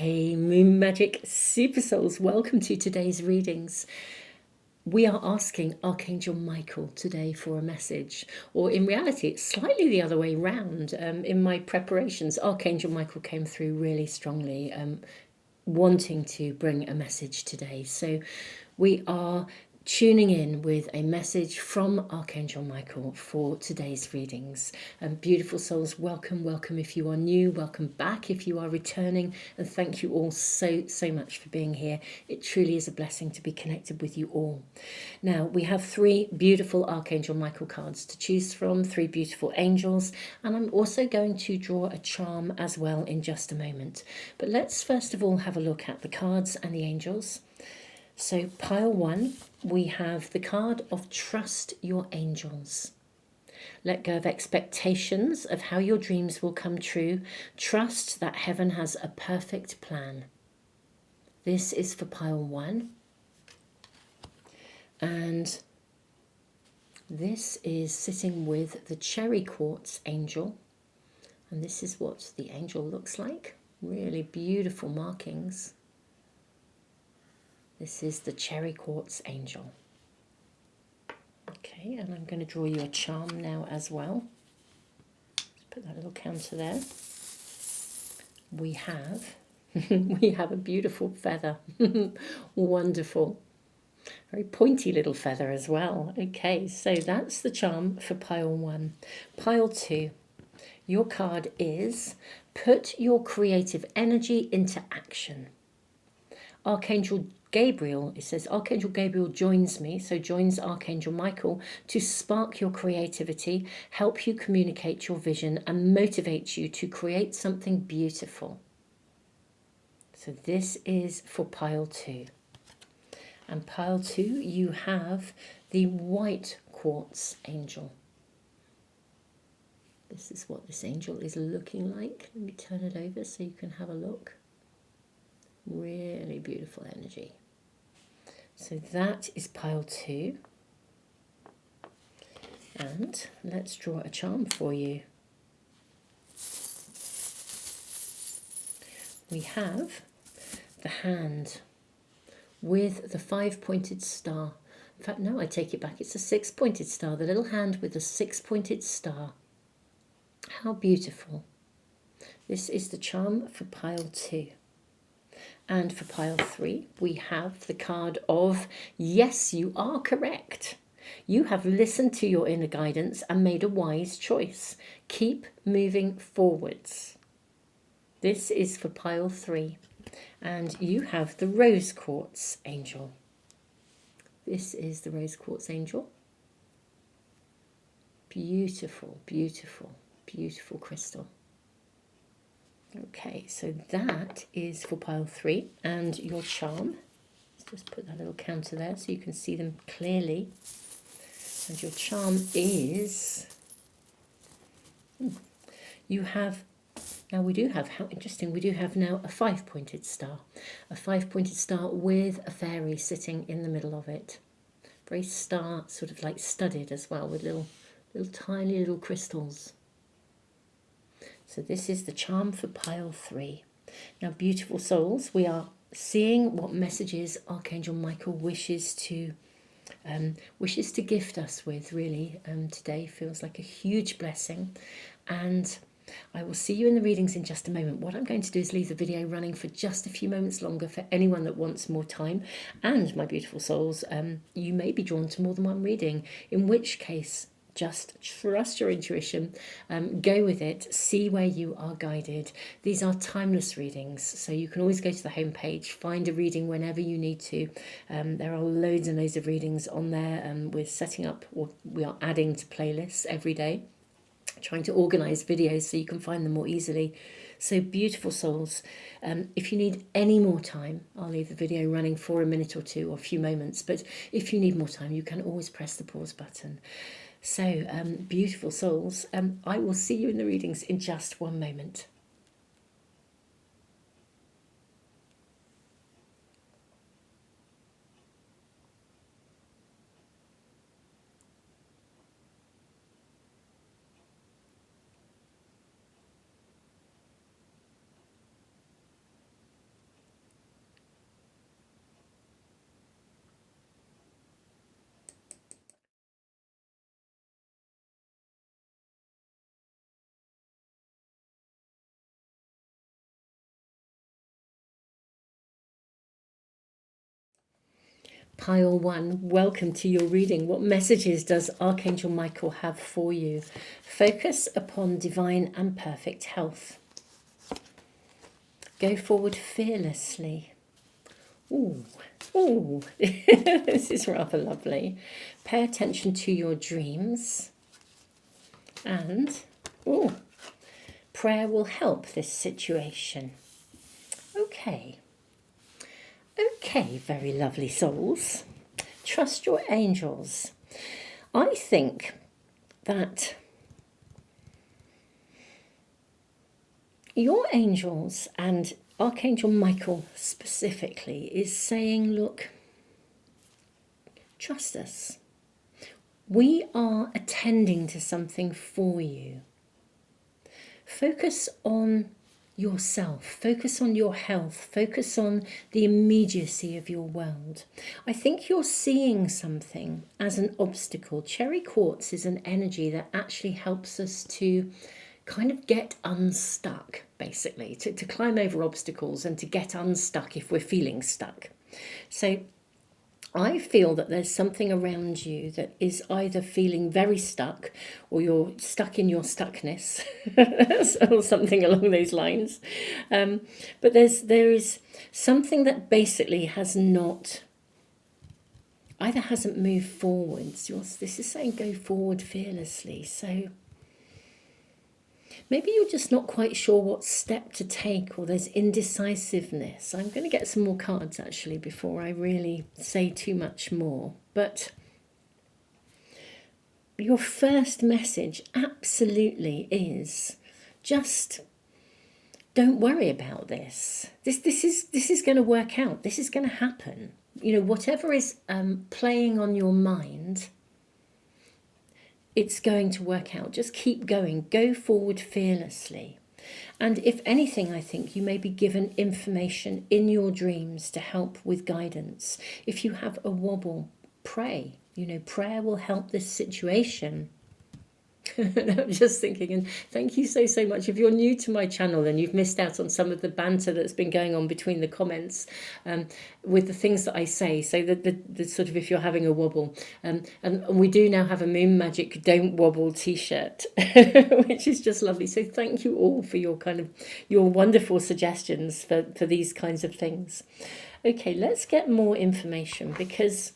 Hey Moon Magic Super Souls, welcome to today's readings. We are asking Archangel Michael today for a message, or in reality it's slightly the other way round. In my preparations, Archangel Michael came through really strongly, wanting to bring a message today. So we are tuning in with a message from Archangel Michael for today's readings. Beautiful souls, welcome, welcome if you are new, welcome back if you are returning, and thank you all so much for being here. It truly is a blessing to be connected with you all. Now, we have three beautiful Archangel Michael cards to choose from, three beautiful angels, and I'm also going to draw a charm as well in just a moment. But let's first of all have a look at the cards and the angels. So pile one, we have the card of Trust Your Angels. Let go of expectations of how your dreams will come true. Trust that heaven has a perfect plan. This is for pile one. And this is sitting with the cherry quartz angel. And this is what the angel looks like. Really beautiful markings. This is the cherry quartz angel. Okay, and I'm going to draw you a charm now as well. Let's put that little counter there. We have a beautiful feather. Wonderful. Very pointy little feather as well. Okay, so that's the charm for pile one. Pile two, your card is Put Your Creative Energy into Action. Archangel Gabriel, it says, Archangel Gabriel joins me, so joins Archangel Michael, to spark your creativity, help you communicate your vision, and motivate you to create something beautiful. So this is for pile two. And pile two, you have the white quartz angel. This is what this angel is looking like. Let me turn it over so you can have a look. Really beautiful energy. So that is pile two. And let's draw a charm for you. We have the hand with the 5-pointed star. In fact, no, I take it back. It's a 6-pointed star. The little hand with the 6-pointed star. How beautiful. This is the charm for pile two. And for pile three, we have the card of Yes, you are correct. You have listened to your inner guidance and made a wise choice. Keep moving forwards. This is for pile three. And you have the rose quartz angel. This is the rose quartz angel. Beautiful, beautiful, beautiful crystal. Okay, so that is for pile three. And your charm, let's just put that little counter there so you can see them clearly. And your charm is, you have, now we do have, how interesting, we do have now a 5-pointed star. A 5-pointed star with a fairy sitting in the middle of it. Very star, sort of like studded as well, with little tiny little crystals. So this is the charm for pile three. Now, beautiful souls, we are seeing what messages Archangel Michael wishes to gift us with, really. Today feels like a huge blessing. And I will see you in the readings in just a moment. What I'm going to do is leave the video running for just a few moments longer for anyone that wants more time. And my beautiful souls, you may be drawn to more than one reading, in which case, just trust your intuition, go with it, see where you are guided. These are timeless readings, so you can always go to the homepage, find a reading whenever you need to. There are loads and loads of readings on there. We're setting up, or we are adding to playlists every day, trying to organise videos so you can find them more easily. So beautiful souls, if you need any more time, I'll leave the video running for a minute or two or a few moments, but if you need more time, you can always press the pause button. So, beautiful souls, I will see you in the readings in just one moment. Pile 1, welcome to your reading. What messages does Archangel Michael have for you? Focus upon divine and perfect health. Go forward fearlessly. Ooh, ooh, this is rather lovely. Pay attention to your dreams. And, ooh, prayer will help this situation. Okay. Okay, very lovely souls. Trust your angels. I think that your angels and Archangel Michael specifically is saying, look, trust us. We are attending to something for you. Focus on yourself, focus on your health, focus on the immediacy of your world. I think you're seeing something as an obstacle. Cherry quartz is an energy that actually helps us to kind of get unstuck, basically, to climb over obstacles and to get unstuck if we're feeling stuck. So I feel that there's something around you that is either feeling very stuck or you're stuck in your stuckness or something along those lines. But there is something that basically has not, either hasn't moved forwards. This is saying go forward fearlessly. So maybe you're just not quite sure what step to take, or there's indecisiveness. I'm going to get some more cards actually before I really say too much more. But your first message absolutely is just don't worry about this. This is going to work out. This is going to happen. You know, whatever is playing on your mind, it's going to work out. Just keep going. Go forward fearlessly. And if anything, I think you may be given information in your dreams to help with guidance. If you have a wobble, pray. You know, prayer will help this situation. I'm just thinking, and thank you so much. If you're new to my channel and you've missed out on some of the banter that's been going on between the comments with the things that I say, so the sort of if you're having a wobble, and we do now have a Moon Magic Don't Wobble t-shirt, which is just lovely. So thank you all for your your wonderful suggestions for these kinds of things. Okay, let's get more information, because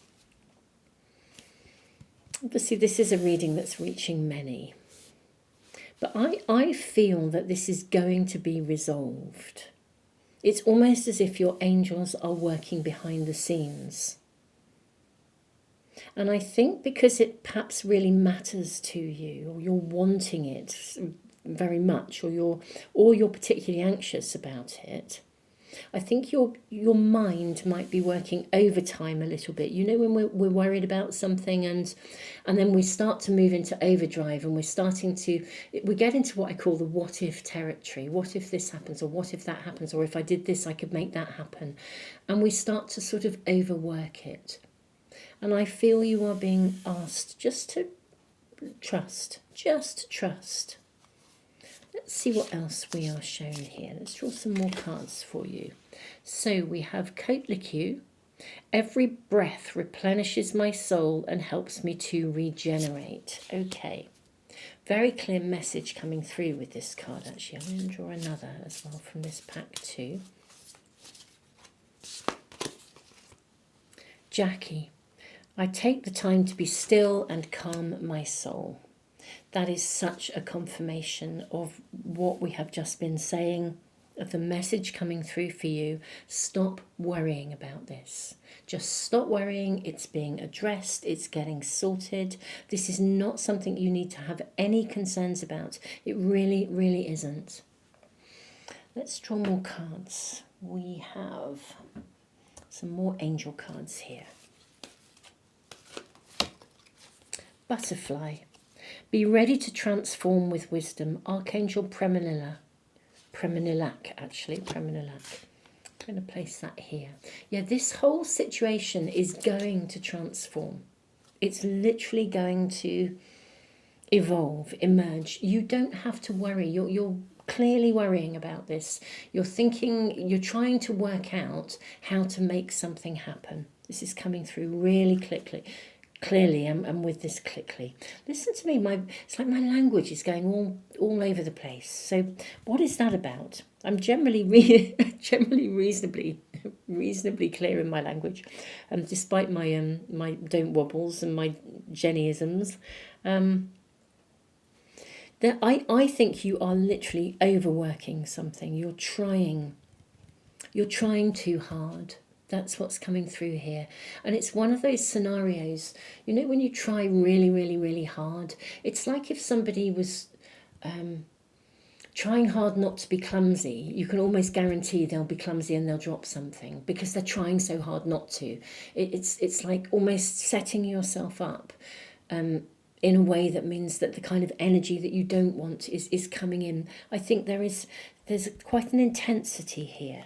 obviously this is a reading that's reaching many. But I feel that this is going to be resolved. It's almost as if your angels are working behind the scenes. And I think because it perhaps really matters to you, or you're wanting it very much, or you're particularly anxious about it, I think your mind might be working overtime a little bit. You know, when we're worried about something and then we start to move into overdrive, and we get into what I call the what if territory. What if this happens, or what if that happens, or if I did this I could make that happen, and we start to sort of overwork it. And I feel you are being asked just to trust. Just trust. Let's see what else we are shown here. Let's draw some more cards for you. So we have Coatlicue. Every breath replenishes my soul and helps me to regenerate. Okay. Very clear message coming through with this card, actually. I'm going to draw another as well from this pack too. Jackie. I take the time to be still and calm my soul. That is such a confirmation of what we have just been saying, of the message coming through for you. Stop worrying about this. Just stop worrying. It's being addressed. It's getting sorted. This is not something you need to have any concerns about. It really, really isn't. Let's draw more cards. We have some more angel cards here. Butterfly. Be ready to transform with wisdom. Archangel Preminilac. I'm going to place that here. Yeah, this whole situation is going to transform. It's literally going to evolve, emerge. You don't have to worry. You're clearly worrying about this. You're trying to work out how to make something happen. This is coming through really clearly, and with this quickly. Listen to me, it's like my language is going all over the place. So what is that about? I'm generally generally reasonably clear in my language, despite my my don't wobbles and my Jennyisms. That I think you are literally overworking something. You're trying too hard. That's what's coming through here. And it's one of those scenarios, you know, when you try really hard, it's like if somebody was trying hard not to be clumsy. You can almost guarantee they'll be clumsy and they'll drop something because they're trying so hard not to. It's like almost setting yourself up in a way that means that the kind of energy that you don't want is coming in. I think there's quite an intensity here.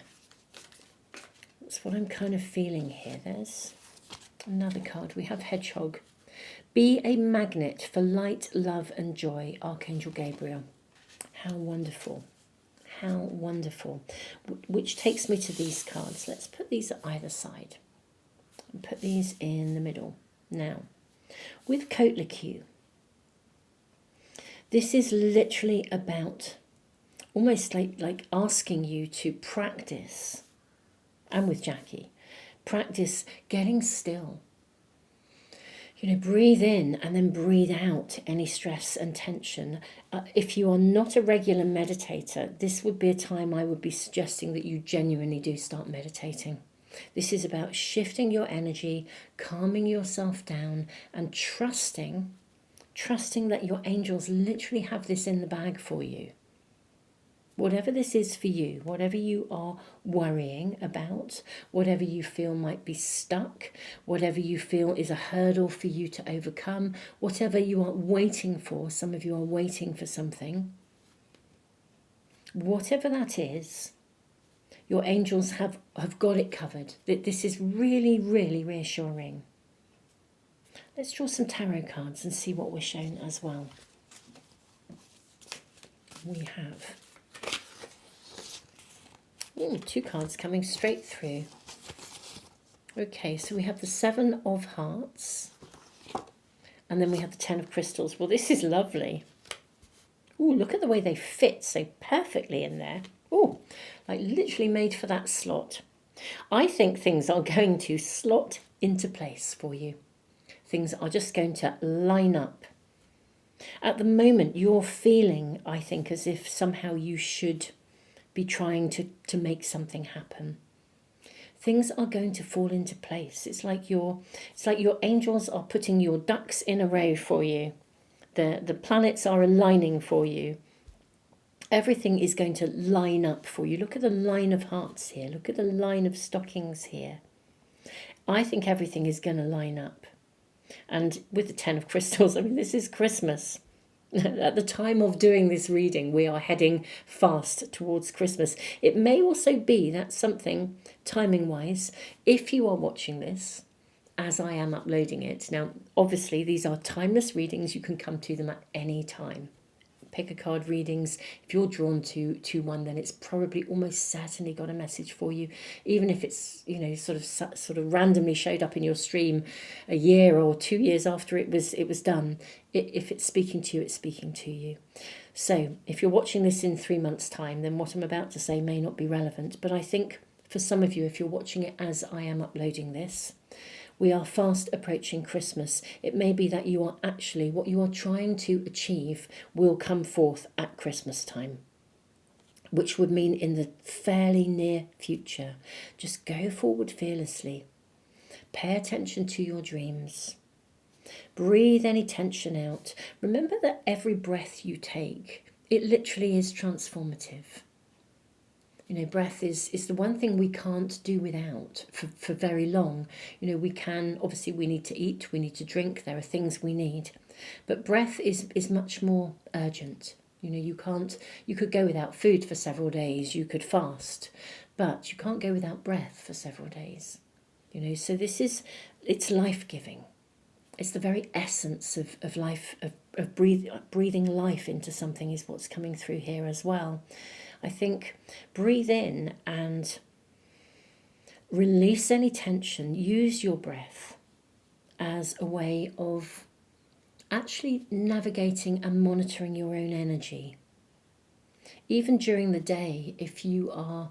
That's what I'm kind of feeling here. There's another card. We have Hedgehog. Be a magnet for light, love and joy, Archangel Gabriel. How wonderful. How wonderful. Which takes me to these cards. Let's put these at either side and put these in the middle. Now, with Coatlicue, this is literally about almost like asking you to practice, and with Jackie, practice getting still. You know, breathe in and then breathe out any stress and tension. If you are not a regular meditator, this would be a time I would be suggesting that you genuinely do start meditating. This is about shifting your energy, calming yourself down, and trusting that your angels literally have this in the bag for you. Whatever this is for you, whatever you are worrying about, whatever you feel might be stuck, whatever you feel is a hurdle for you to overcome, whatever you are waiting for, some of you are waiting for something, whatever that is, your angels have got it covered. This is really reassuring. Let's draw some tarot cards and see what we're shown as well. We have two cards coming straight through. Okay, so we have the Seven of Hearts, and then we have the Ten of Crystals. Well, this is lovely. Ooh, look at the way they fit so perfectly in there. Ooh, like literally made for that slot. I think things are going to slot into place for you. Things are just going to line up. At the moment, you're feeling, I think, as if somehow you should be trying to make something happen. Things are going to fall into place. It's like your angels are putting your ducks in a row for you. The planets are aligning for you. Everything is going to line up for you. Look at the line of hearts here. Look at the line of stockings here. I think everything is going to line up. And with the Ten of Crystals, I mean, this is Christmas. At the time of doing this reading, we are heading fast towards Christmas. It may also be that something, timing-wise, if you are watching this, as I am uploading it. Now, obviously, these are timeless readings. You can come to them at any time. Pick a card readings. If you're drawn to one, then it's probably almost certainly got a message for you, even if it's, you know, sort of randomly showed up in your stream a year or 2 years after it was done. If it's speaking to you, it's speaking to you. So if you're watching this in 3 months' time, then what I'm about to say may not be relevant. But I think for some of you, if you're watching it as I am uploading this, we are fast approaching Christmas. It may be that you are actually, what you are trying to achieve will come forth at Christmas time, which would mean in the fairly near future. Just go forward fearlessly. Pay attention to your dreams. Breathe any tension out. Remember that every breath you take, it literally is transformative. You know, breath is the one thing we can't do without for very long. You know, we can, obviously we need to eat, we need to drink, there are things we need. But breath is much more urgent. You know, you could go without food for several days, you could fast, but you can't go without breath for several days. You know, so it's life-giving. It's the very essence of life, of breathing life into something is what's coming through here as well. I think breathe in and Release any tension. Use your breath as a way of actually navigating and monitoring your own energy. Even during the day, if you are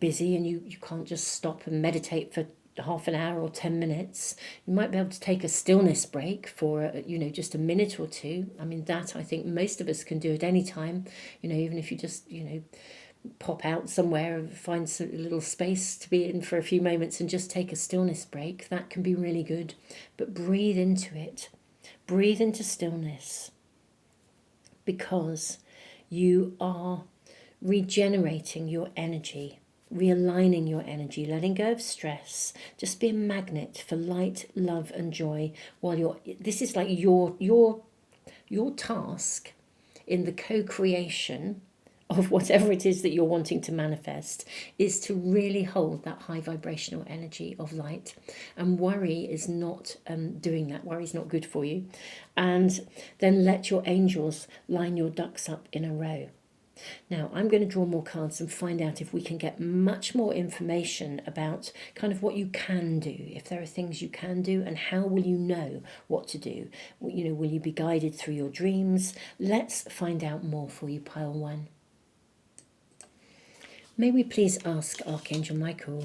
busy and you can't just stop and meditate for half an hour or 10 minutes, you might be able to take a stillness break for just a minute or two. I mean, that I think most of us can do at any time, even if you just pop out somewhere and find a little space to be in for a few moments and just take a stillness break. That can be really good. But breathe into it. Breathe into stillness, because you are regenerating your energy, realigning your energy, letting go of stress. Just be a magnet for light, love and joy while this is like your task in the co-creation of whatever it is that you're wanting to manifest, is to really hold that high vibrational energy of light. And worry is not doing that. Worry is not good for you. And then let your angels line your ducks up in a row. Now, I'm going to draw more cards and find out if we can get much more information about kind of what you can do, if there are things you can do, and how will you know what to do. Will you be guided through your dreams? Let's find out more for you, Pile 1. May we please ask Archangel Michael,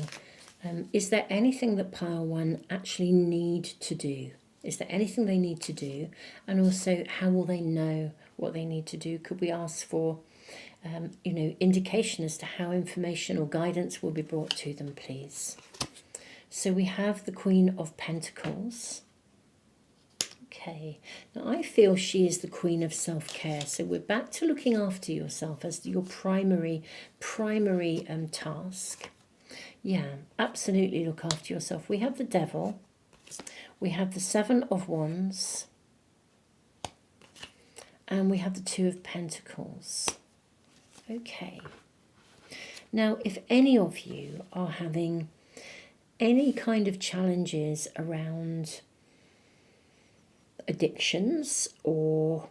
is there anything that Pile 1 actually need to do? Is there anything they need to do? And also, how will they know what they need to do? Could we ask for, indication as to how information or guidance will be brought to them, please? So we have the Queen of Pentacles. Okay, now I feel she is the Queen of self-care. So we're back to looking after yourself as your primary task. Yeah, absolutely look after yourself. We have the Devil. We have the Seven of Wands. And we have the Two of Pentacles. Okay. Now, if any of you are having any kind of challenges around addictions, or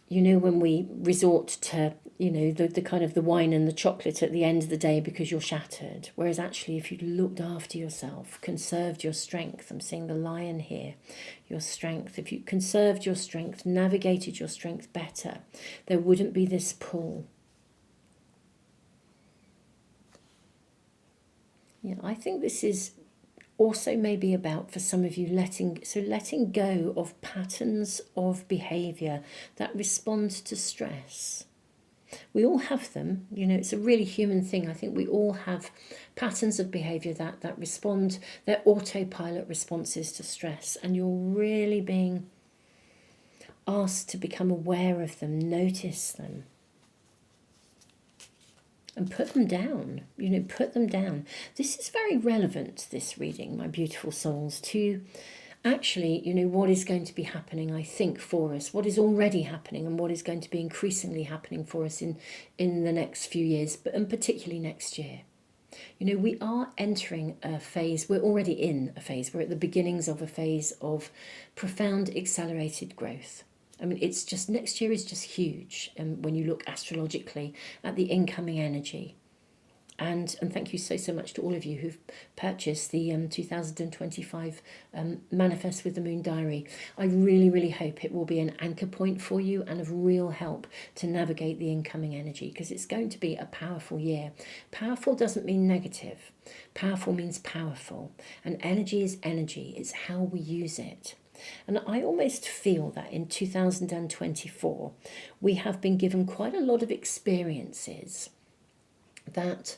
when we resort to the kind of the wine and the chocolate at the end of the day because you're shattered, whereas actually if you'd looked after yourself, conserved your strength, I'm seeing the lion here, your strength, if you conserved your strength, navigated your strength better, there wouldn't be this pull. Yeah, I think this is also maybe about, for some of you, letting go of patterns of behaviour that respond to stress. We all have them, it's a really human thing. I think we all have patterns of behaviour that respond, they're autopilot responses to stress, and you're really being asked to become aware of them, notice them. And put them down, put them down. This is very relevant, this reading, my beautiful souls, to actually, what is going to be happening, I think, for us, what is already happening and what is going to be increasingly happening for us in the next few years, and particularly next year. We are entering a phase, we're already in a phase, we're at the beginnings of a phase of profound accelerated growth. I mean, it's just, next year is just huge when you look astrologically at the incoming energy. And thank you so much to all of you who've purchased the 2025 Manifest with the Moon Diary. I really hope it will be an anchor point for you and of real help to navigate the incoming energy, because it's going to be a powerful year. Powerful doesn't mean negative. Powerful means powerful. And energy is energy. It's how we use it. And I almost feel that in 2024, we have been given quite a lot of experiences that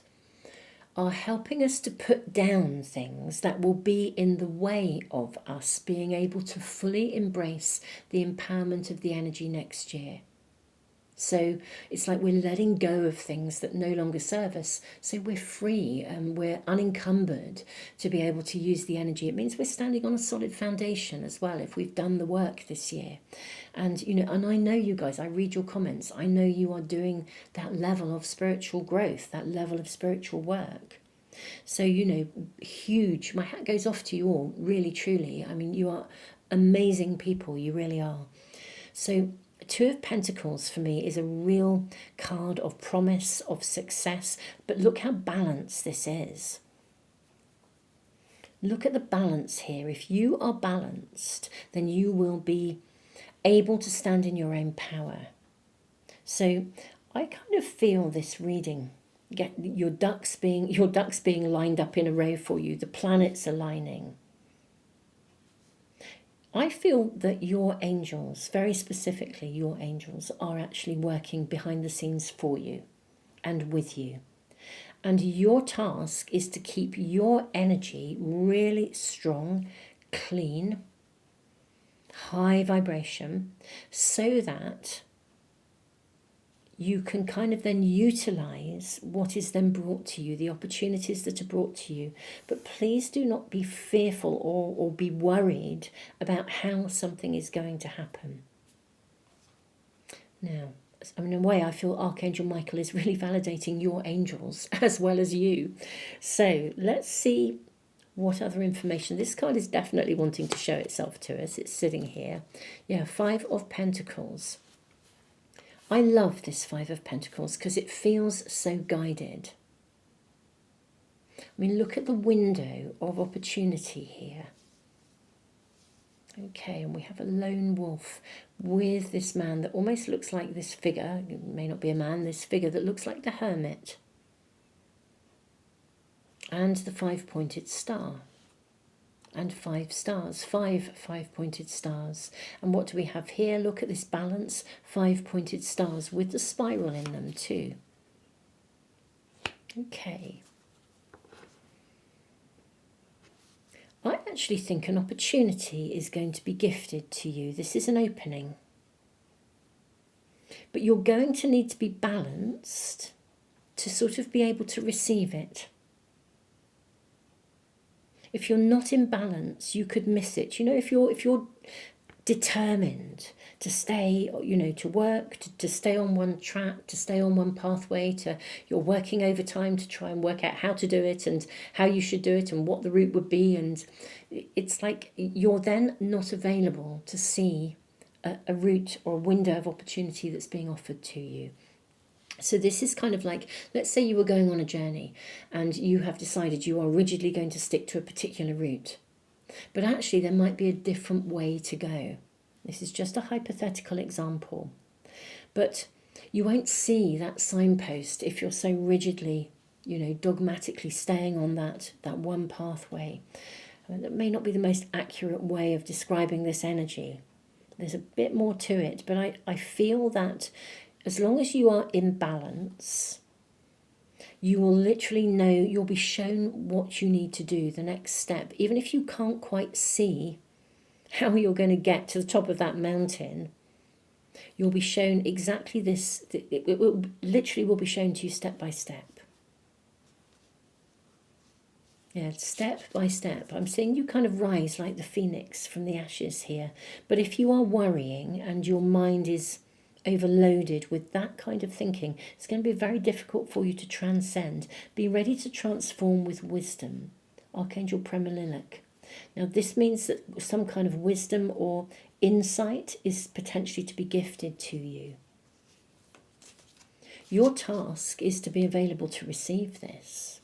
are helping us to put down things that will be in the way of us being able to fully embrace the empowerment of the energy next year. So it's like we're letting go of things that no longer serve us. So we're free and we're unencumbered to be able to use the energy. It means we're standing on a solid foundation as well if we've done the work this year. And, and I know you guys, I read your comments. I know you are doing that level of spiritual growth, that level of spiritual work. So, huge. My hat goes off to you all, really, truly. I mean, you are amazing people. You really are. So Two of Pentacles for me is a real card of promise, of success. But look how balanced this is. Look at the balance here. If you are balanced, then you will be able to stand in your own power. So I kind of feel this reading. Get your ducks being lined up in a row for you, the planets aligning. I feel that your angels, very specifically your angels, are actually working behind the scenes for you and with you. And your task is to keep your energy really strong, clean, high vibration, so that you can kind of then utilize what is then brought to you, the opportunities that are brought to you. But please do not be fearful or be worried about how something is going to happen. Now, in a way, I feel Archangel Michael is really validating your angels as well as you. So let's see what other information. This card is definitely wanting to show itself to us. It's sitting here. Yeah, Five of Pentacles. I love this Five of Pentacles because it feels so guided. I mean, look at the window of opportunity here. Okay, and we have a lone wolf with this man that almost looks like this figure. It may not be a man, this figure that looks like the hermit. And the five-pointed star. And 5 stars, five-pointed stars. And what do we have here? Look at this balance, 5-pointed stars with the spiral in them too. Okay. I actually think an opportunity is going to be gifted to you. This is an opening. But you're going to need to be balanced to sort of be able to receive it. If you're not in balance, you could miss it. You know, if you're determined to stay, you know, to work, to stay on one track, to stay on one pathway, you're working overtime to try and work out how to do it and how you should do it and what the route would be. And it's like you're then not available to see a route or a window of opportunity that's being offered to you. So this is kind of like, let's say you were going on a journey and you have decided you are rigidly going to stick to a particular route. But actually there might be a different way to go. This is just a hypothetical example. But you won't see that signpost if you're so rigidly, you know, dogmatically staying on that one pathway. I mean, that may not be the most accurate way of describing this energy. There's a bit more to it, but I feel that as long as you are in balance, you will literally know, you'll be shown what you need to do, the next step. Even if you can't quite see how you're going to get to the top of that mountain, you'll be shown exactly this. It will literally will be shown to you step by step. Yeah, step by step. I'm seeing you kind of rise like the phoenix from the ashes here. But if you are worrying and your mind is overloaded with that kind of thinking, it's going to be very difficult for you to transcend. Be ready to transform with wisdom. Archangel Premililic. Now this means that some kind of wisdom or insight is potentially to be gifted to you. Your task is to be available to receive this.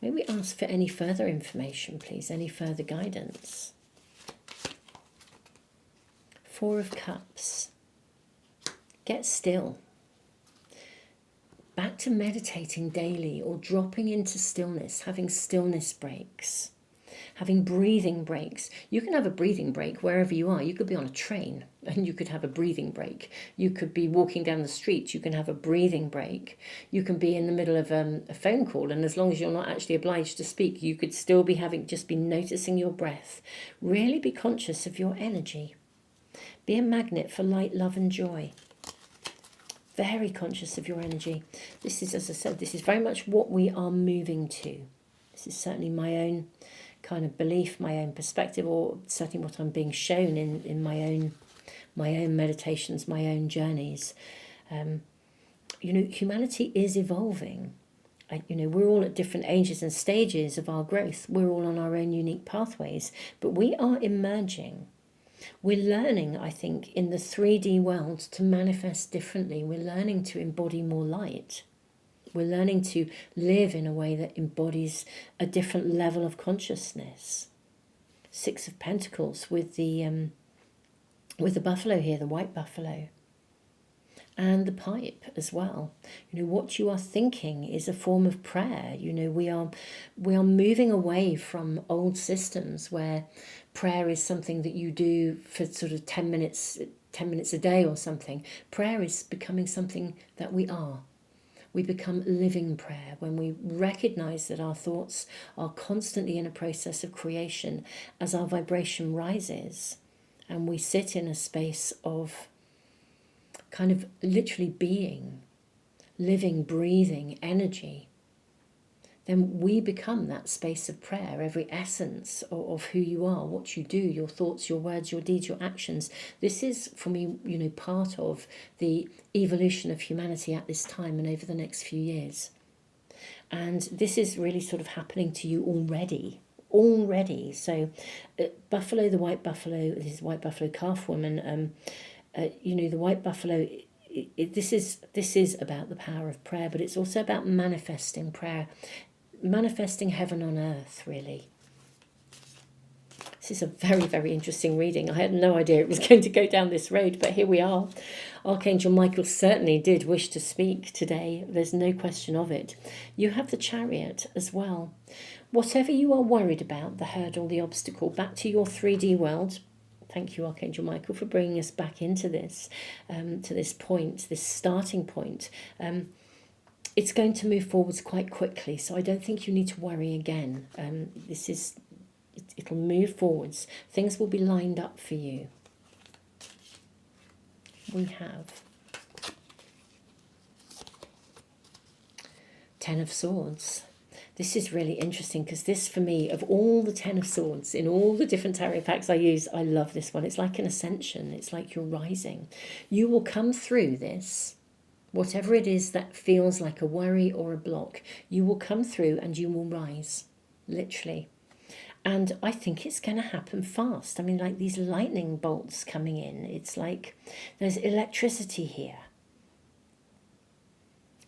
May we ask for any further information, please, any further guidance? Four of Cups. Get still. Back to meditating daily or dropping into stillness, having stillness breaks, having breathing breaks. You can have a breathing break wherever you are. You could be on a train and you could have a breathing break. You could be walking down the street. You can have a breathing break. You can be in the middle of a phone call, and as long as you're not actually obliged to speak, you could still be just be noticing your breath. Really be conscious of your energy. Be a magnet for light, love and joy. Very conscious of your energy. This is, as I said, this is very much what we are moving to. This is certainly my own kind of belief, my own perspective, or certainly what I'm being shown in my own meditations, my own journeys. You know, humanity is evolving. You know, we're all at different ages and stages of our growth. We're all on our own unique pathways, but we are emerging. We're learning, I think, in the 3D world to manifest differently. We're learning to embody more light. We're learning to live in a way that embodies a different level of consciousness. Six of Pentacles with the buffalo here, the white buffalo. And the pipe as well. What you are thinking is a form of prayer. We are moving away from old systems where prayer is something that you do for sort of 10 minutes a day or something. Prayer is becoming something that we are. We become living prayer when we recognize that our thoughts are constantly in a process of creation as our vibration rises, and we sit in a space of kind of literally being, living, breathing energy. Then we become that space of prayer, every essence of who you are, what you do, your thoughts, your words, your deeds, your actions. This is, for me, part of the evolution of humanity at this time and over the next few years. And this is really sort of happening to you already. So buffalo, the white buffalo, this is white buffalo calf woman, the white buffalo, this is about the power of prayer, but it's also about manifesting prayer, manifesting heaven on earth, really. This is a very, very interesting reading. I had no idea it was going to go down this road, but here we are. Archangel Michael certainly did wish to speak today. There's no question of it. You have the Chariot as well. Whatever you are worried about, the hurdle, the obstacle, back to your 3D world. Thank you, Archangel Michael, for bringing us back into this, to this point, this starting point. It's going to move forwards quite quickly, so I don't think you need to worry again. It'll move forwards. Things will be lined up for you. We have Ten of Swords. This is really interesting because this, for me, of all the Ten of Swords, in all the different tarot packs I use, I love this one. It's like an ascension. It's like you're rising. You will come through this, whatever it is that feels like a worry or a block. You will come through and you will rise, literally. And I think it's going to happen fast. I mean, like these lightning bolts coming in. It's like there's electricity here.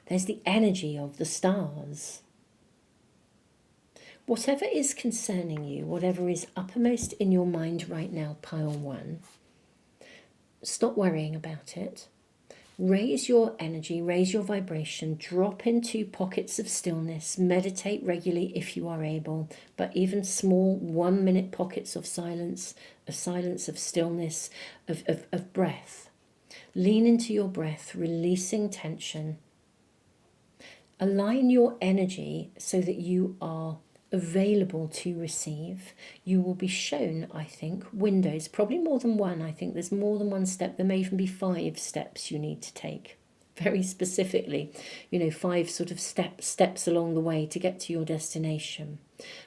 There's the energy of the stars. Whatever is concerning you, whatever is uppermost in your mind right now, pile one, stop worrying about it. Raise your energy, raise your vibration, drop into pockets of stillness, meditate regularly if you are able, but even small 1 minute pockets of silence, of stillness, of breath. Lean into your breath, releasing tension. Align your energy so that you are available to receive. You will be shown, I think, windows, probably more than one. I think there's more than one step. There may even be 5 steps you need to take, very specifically, 5 sort of steps along the way to get to your destination.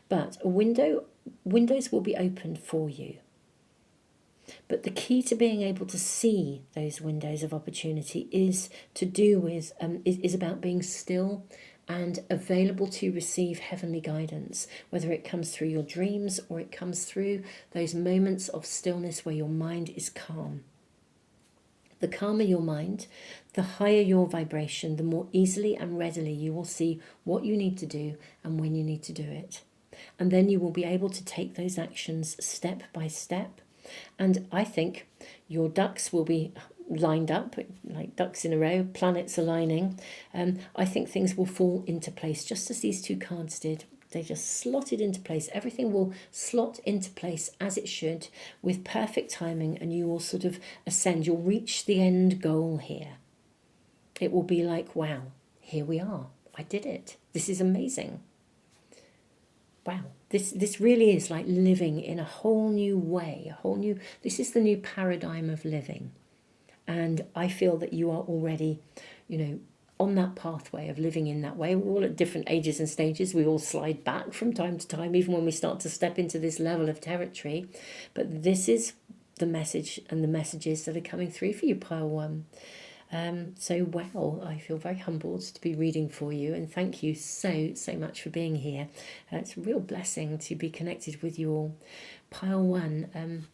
But windows will be opened for you. But the key to being able to see those windows of opportunity is to do with is about being still and available to receive heavenly guidance, whether it comes through your dreams or it comes through those moments of stillness where your mind is calm. The calmer your mind, the higher your vibration, the more easily and readily you will see what you need to do and when you need to do it. And then you will be able to take those actions step by step. And I think your ducks will be lined up like ducks in a row, planets aligning. I think things will fall into place just as these 2 cards did. They just slotted into place. Everything will slot into place as it should with perfect timing, and you will sort of ascend. You'll reach the end goal here. It will be like, wow, here we are. I did it. This is amazing. Wow. This really is like living in a whole new way, this is the new paradigm of living. And I feel that you are already, on that pathway of living in that way. We're all at different ages and stages. We all slide back from time to time, even when we start to step into this level of territory. But this is the message and the messages that are coming through for you, pile one. I feel very humbled to be reading for you, and thank you so much for being here. It's a real blessing to be connected with you all. Pile one,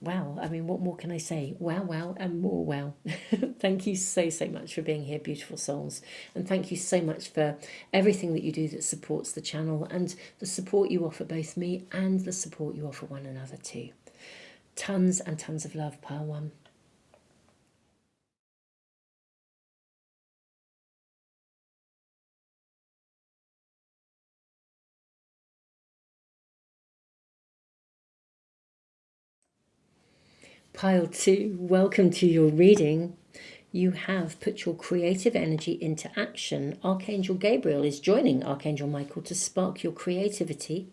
wow, I mean, what more can I say? Wow, wow, and more wow. Thank you so, so much for being here, beautiful souls. And thank you so much for everything that you do that supports the channel and the support you offer both me and the support you offer one another too. Tons and tons of love, Pile One. Pile 2, welcome to your reading. You have put your creative energy into action. Archangel Gabriel is joining Archangel Michael to spark your creativity,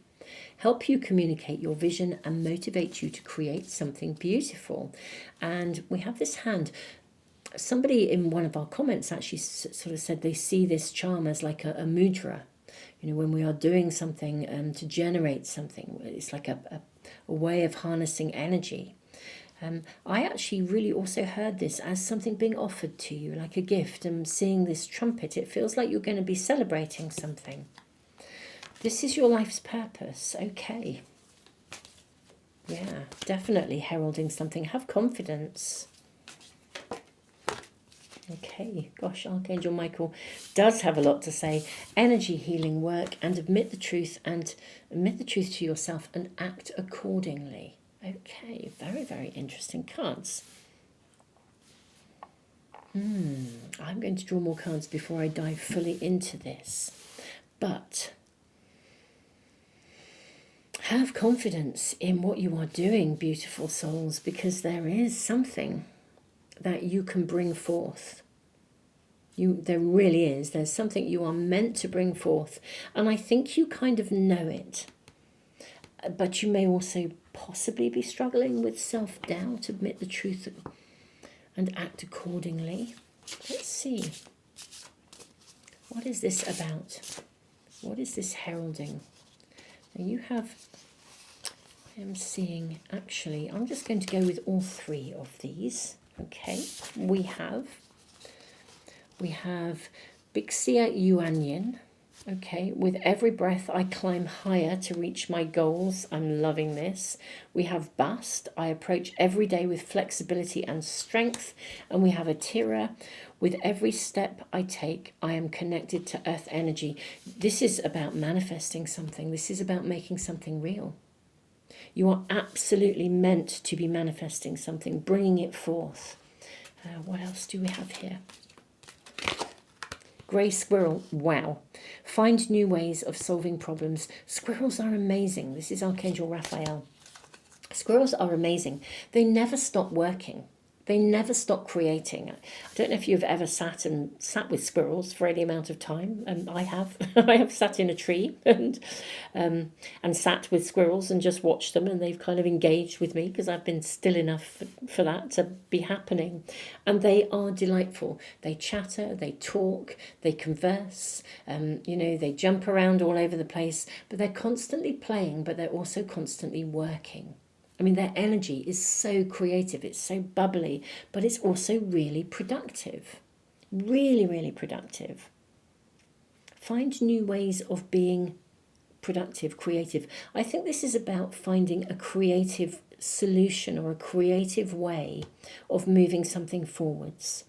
help you communicate your vision, and motivate you to create something beautiful. And we have this hand. Somebody in one of our comments actually sort of said they see this charm as like a mudra. You know, when we are doing something to generate something, it's like a way of harnessing energy. I actually really also heard this as something being offered to you, like a gift. And seeing this trumpet, it feels like you're going to be celebrating something. This is your life's purpose. Okay. Yeah, definitely heralding something. Have confidence. Okay, gosh, Archangel Michael does have a lot to say. Energy healing work, and admit the truth to yourself and act accordingly. Okay, very, very interesting cards. I'm going to draw more cards before I dive fully into this. But have confidence in what you are doing, beautiful souls, because there is something that you can bring forth. There really is. There's something you are meant to bring forth. And I think you kind of know it. But you may also possibly be struggling with self-doubt. Admit the truth and act accordingly. Let's see. What is this about? What is this heralding? Now you have, I am seeing, actually, I'm just going to go with all three of these. Okay, we have Bixia Yuanyin. Okay, with every breath I climb higher to reach my goals. I'm loving this. We have Bast. I approach every day with flexibility and strength. And we have Atira. With every step I take, I am connected to earth energy. This is about manifesting something. This is about making something real. You are absolutely meant to be manifesting something, bringing it forth. What else do we have here? Grey squirrel, wow. Find new ways of solving problems. Squirrels are amazing. This is Archangel Raphael. Squirrels are amazing. They never stop working. They never stop creating. I don't know if you've ever sat with squirrels for any amount of time. I have. I have sat in a tree and sat with squirrels and just watched them, and they've kind of engaged with me because I've been still enough for that to be happening. And they are delightful. They chatter, they talk, they converse. They jump around all over the place, but they're constantly playing, but they're also constantly working. I mean, their energy is so creative, it's so bubbly, but it's also really productive. Really, really productive. Find new ways of being productive, creative. I think this is about finding a creative solution or a creative way of moving something forwards.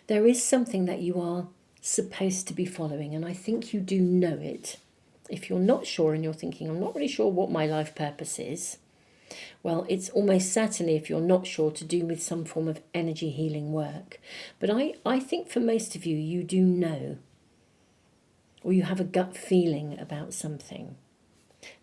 There is something that you are supposed to be following, and I think you do know it. If you're not sure and you're thinking, I'm not really sure what my life purpose is, well, it's almost certainly, if you're not sure, to do with some form of energy healing work. But I think for most of you, you do know, or you have a gut feeling about something.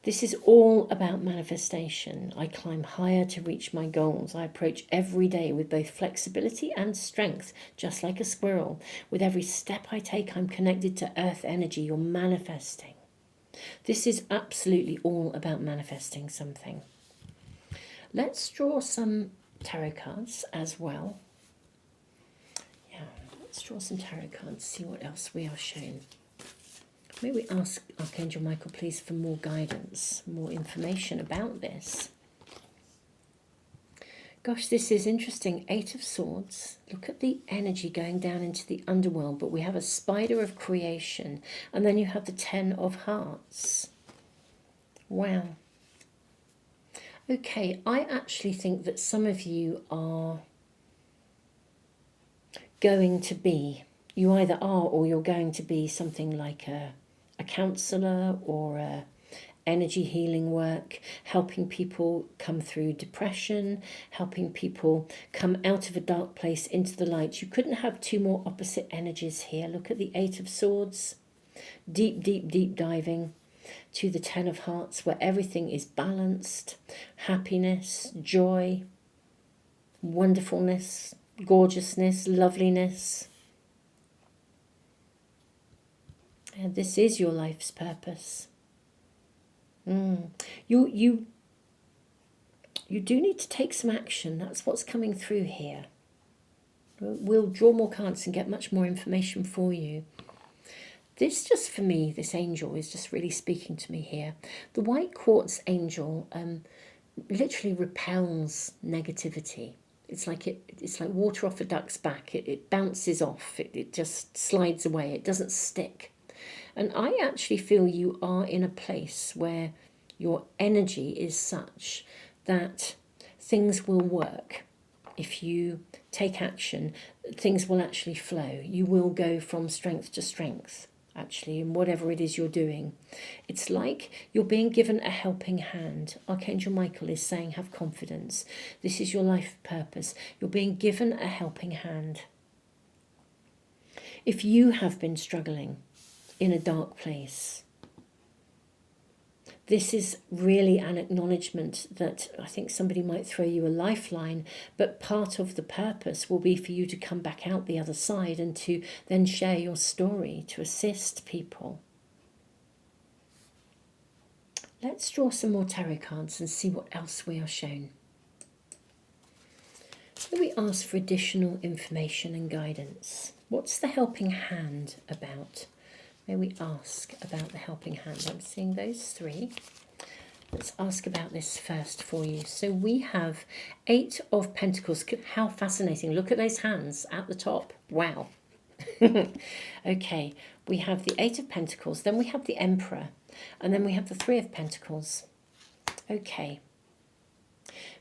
This is all about manifestation. I climb higher to reach my goals. I approach every day with both flexibility and strength, just like a squirrel. With every step I take, I'm connected to earth energy. You're manifesting. This is absolutely all about manifesting something. Let's draw some tarot cards as well. Yeah, let's draw some tarot cards, see what else we are shown. May we ask Archangel Michael, please, for more guidance, more information about this. Gosh, this is interesting. 8 of Swords. Look at the energy going down into the underworld, but we have a spider of creation, and then you have the 10 of Hearts. Wow. Okay, I actually think that some of you are going to be, you either are or you're going to be something like a counsellor or a energy healing work, helping people come through depression, helping people come out of a dark place into the light. You couldn't have two more opposite energies here. Look at the Eight of Swords, deep, deep, deep diving to the Ten of Hearts, where everything is balanced, happiness, joy, wonderfulness, gorgeousness, loveliness. And this is your life's purpose. You do need to take some action. That's what's coming through here. We'll draw more cards and get much more information for you. This just for me, this angel is just really speaking to me here. The white quartz angel literally repels negativity. It's like water off a duck's back. It bounces off. It just slides away. It doesn't stick. And I actually feel you are in a place where your energy is such that things will work. If you take action, things will actually flow. You will go from strength to strength, actually, in whatever it is you're doing. It's like you're being given a helping hand. Archangel Michael is saying, have confidence. This is your life purpose. You're being given a helping hand. If you have been struggling in a dark place, this is really an acknowledgement that I think somebody might throw you a lifeline, but part of the purpose will be for you to come back out the other side and to then share your story, to assist people. Let's draw some more tarot cards and see what else we are shown. So we ask for additional information and guidance. What's the helping hand about? May we ask about the helping hand? I'm seeing those three. Let's ask about this first for you. So we have Eight of Pentacles. How fascinating. Look at those hands at the top. Wow. Okay, we have the Eight of Pentacles. Then we have the Emperor. And then we have the Three of Pentacles. Okay.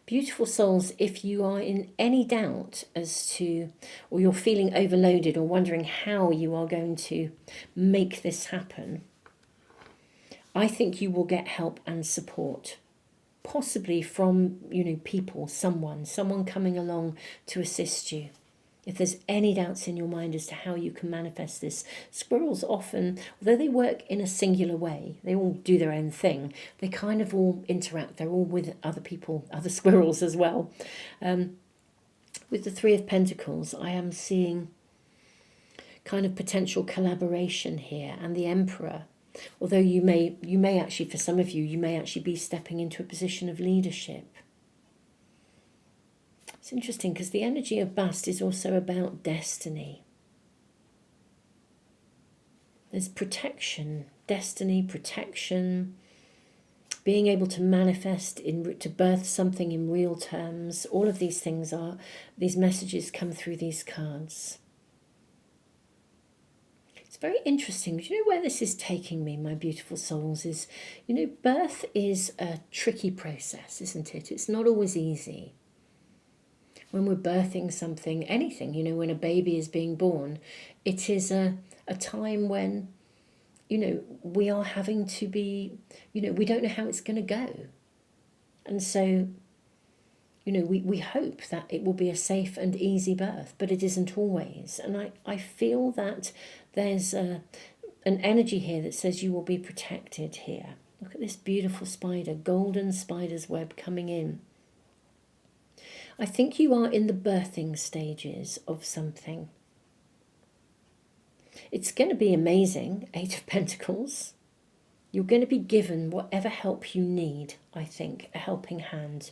Beautiful souls, if you are in any doubt as to, or you're feeling overloaded or wondering how you are going to make this happen, I think you will get help and support, possibly from, people, someone coming along to assist you. If there's any doubts in your mind as to how you can manifest this, squirrels often, although they work in a singular way, they all do their own thing, they kind of all interact. They're all with other people, other squirrels as well. With the Three of Pentacles, I am seeing kind of potential collaboration here, and the Emperor. Although you may actually, for some of you, you may actually be stepping into a position of leadership. It's interesting because the energy of Bast is also about destiny. There's protection, destiny, protection, being able to manifest, to birth something in real terms. All of these things these messages come through these cards. It's very interesting. Do you know where this is taking me, my beautiful souls? Is, birth is a tricky process, isn't it? It's not always easy. When we're birthing something, anything, when a baby is being born, it is a time when, we are having to be, we don't know how it's going to go. And so, we hope that it will be a safe and easy birth, but it isn't always. And I feel that there's an energy here that says you will be protected here. Look at this beautiful spider, golden spider's web coming in. I think you are in the birthing stages of something. It's going to be amazing, Eight of Pentacles. You're going to be given whatever help you need, I think, a helping hand.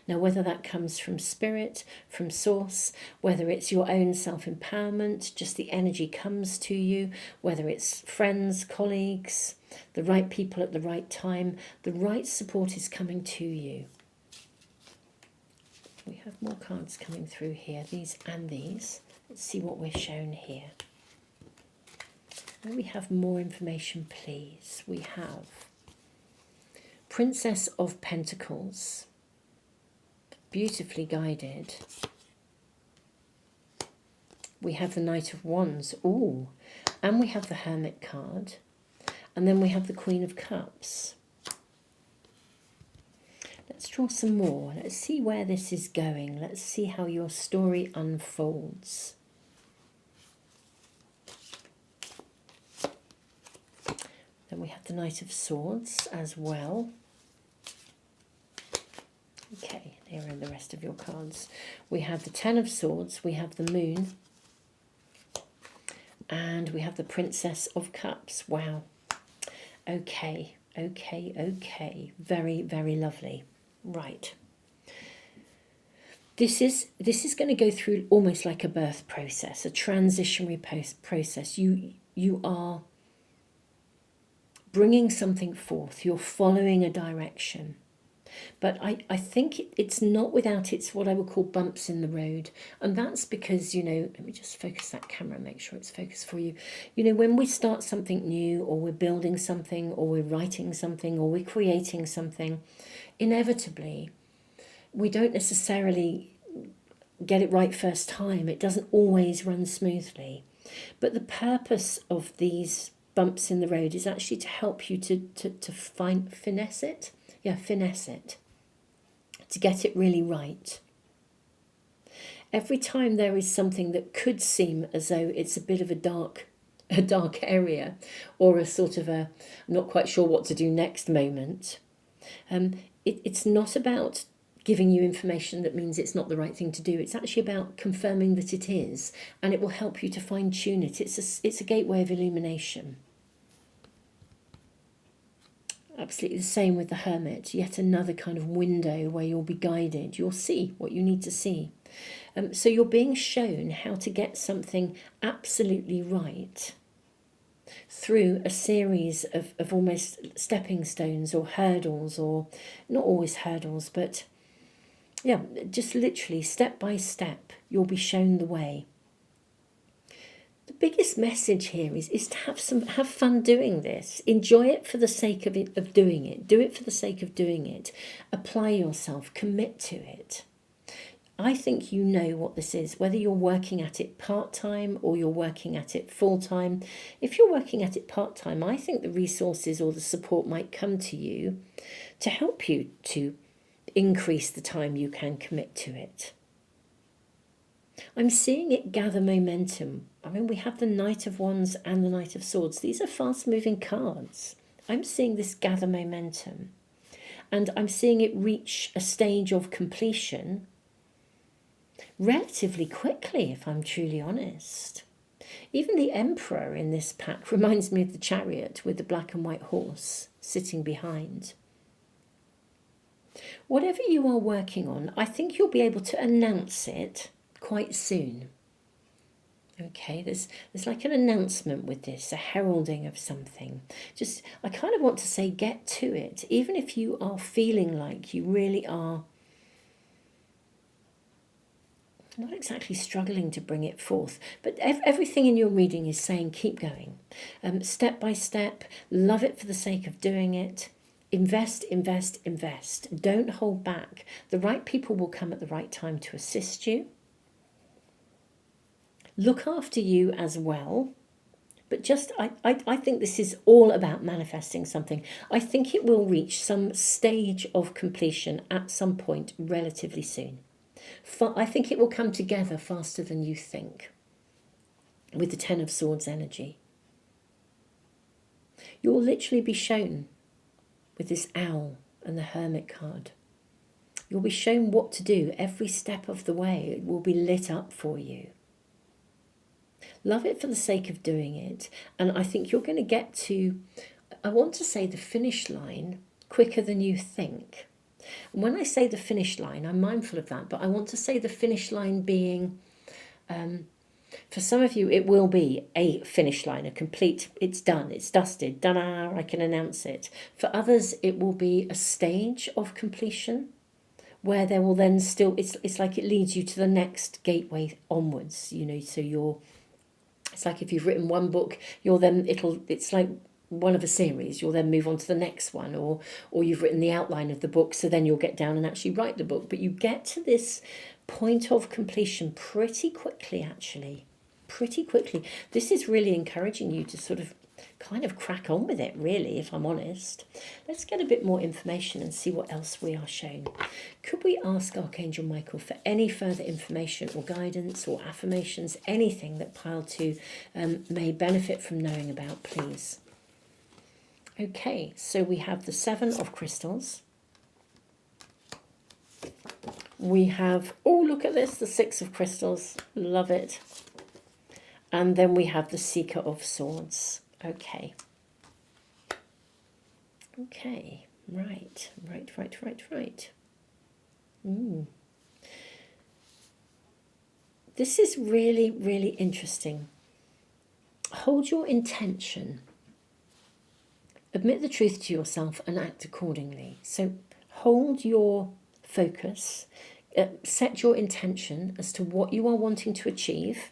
Now, whether that comes from spirit, from source, whether it's your own self-empowerment, just the energy comes to you, whether it's friends, colleagues, the right people at the right time, the right support is coming to you. We have more cards coming through here, these and these. Let's see what we're shown here. May we have more information, please? We have Princess of Pentacles. beautifully guided. We have the Knight of Wands, ooh, and we have the Hermit card, and then we have the Queen of Cups. Let's draw some more. Let's see where this is going. Let's see how your story unfolds. Then we have the Knight of Swords as well. Okay, here are the rest of your cards. We have the Ten of Swords, we have the Moon, and we have the Princess of Cups. Wow. Okay, okay, okay. Very, very lovely. Right. This is going to go through almost like a birth process, a transitionary process. You are bringing something forth. You're following a direction. But I think it's not without its what I would call bumps in the road. And that's because, you know, let me just focus that camera and make sure it's focused for you. You know, when we start something new, or we're building something, or we're writing something, or we're creating something, inevitably, we don't necessarily get it right first time. It doesn't always run smoothly. But the purpose of these bumps in the road is actually to help you to finesse it. Yeah, finesse it, to get it really right. Every time there is something that could seem as though it's a bit of a dark area, or a sort of a I'm not quite sure what to do next moment, it's not about giving you information that means it's not the right thing to do. It's actually about confirming that it is, and it will help you to fine tune it. It's a gateway of illumination. Absolutely the same with the Hermit. Yet another kind of window where you'll be guided. You'll see what you need to see. So you're being shown how to get something absolutely right through a series of almost stepping stones or hurdles, or not always hurdles, but yeah, just literally step by step, you'll be shown the way. The biggest message here is to have fun doing this. Enjoy it for the sake of doing it. Do it for the sake of doing it. Apply yourself. Commit to it. I think you know what this is, whether you're working at it part-time or you're working at it full-time. If you're working at it part-time, I think the resources or the support might come to you to help you to increase the time you can commit to it. I'm seeing it gather momentum. I mean, we have the Knight of Wands and the Knight of Swords. These are fast-moving cards. I'm seeing this gather momentum. And I'm seeing it reach a stage of completion relatively quickly, if I'm truly honest. Even the Emperor in this pack reminds me of the Chariot with the black and white horse sitting behind. Whatever you are working on, I think you'll be able to announce it quite soon. Okay, there's like an announcement with this, a heralding of something. Just, I kind of want to say, get to it. Even if you are feeling like you really are not exactly struggling to bring it forth, but everything in your reading is saying keep going. Step by step, love it for the sake of doing it. Invest, invest, invest. Don't hold back. The right people will come at the right time to assist you. Look after you as well. But just, I think this is all about manifesting something. I think it will reach some stage of completion at some point relatively soon. I think it will come together faster than you think with the Ten of Swords energy. You'll literally be shown with this owl and the Hermit card. You'll be shown what to do every step of the way. It will be lit up for you. Love it for the sake of doing it. And I think you're going to get to, I want to say, the finish line quicker than you think. And when I say the finish line, I'm mindful of that, but I want to say the finish line being, for some of you, it will be a finish line, a complete, it's done, it's dusted, da-da, I can announce it. For others, it will be a stage of completion where there will then still, it's like it leads you to the next gateway onwards, you know, so it's like if you've written one book, it's like one of a series. You'll then move on to the next one, or you've written the outline of the book, so then you'll get down and actually write the book. But you get to this point of completion pretty quickly, actually. Pretty quickly. This is really encouraging you to sort of kind of crack on with it, really, if I'm honest. Let's get a bit more information and see what else we are shown. Could we ask Archangel Michael for any further information or guidance or affirmations, anything that Pile 2 may benefit from knowing about, please? Okay, so we have the 7 of Crystals. We have, oh, look at this, the 6 of Crystals. Love it. And then we have the Seeker of Swords. Okay. Okay, right. This is really, really interesting. Hold your intention. Admit the truth to yourself and act accordingly. So hold your focus. Set your intention as to what you are wanting to achieve.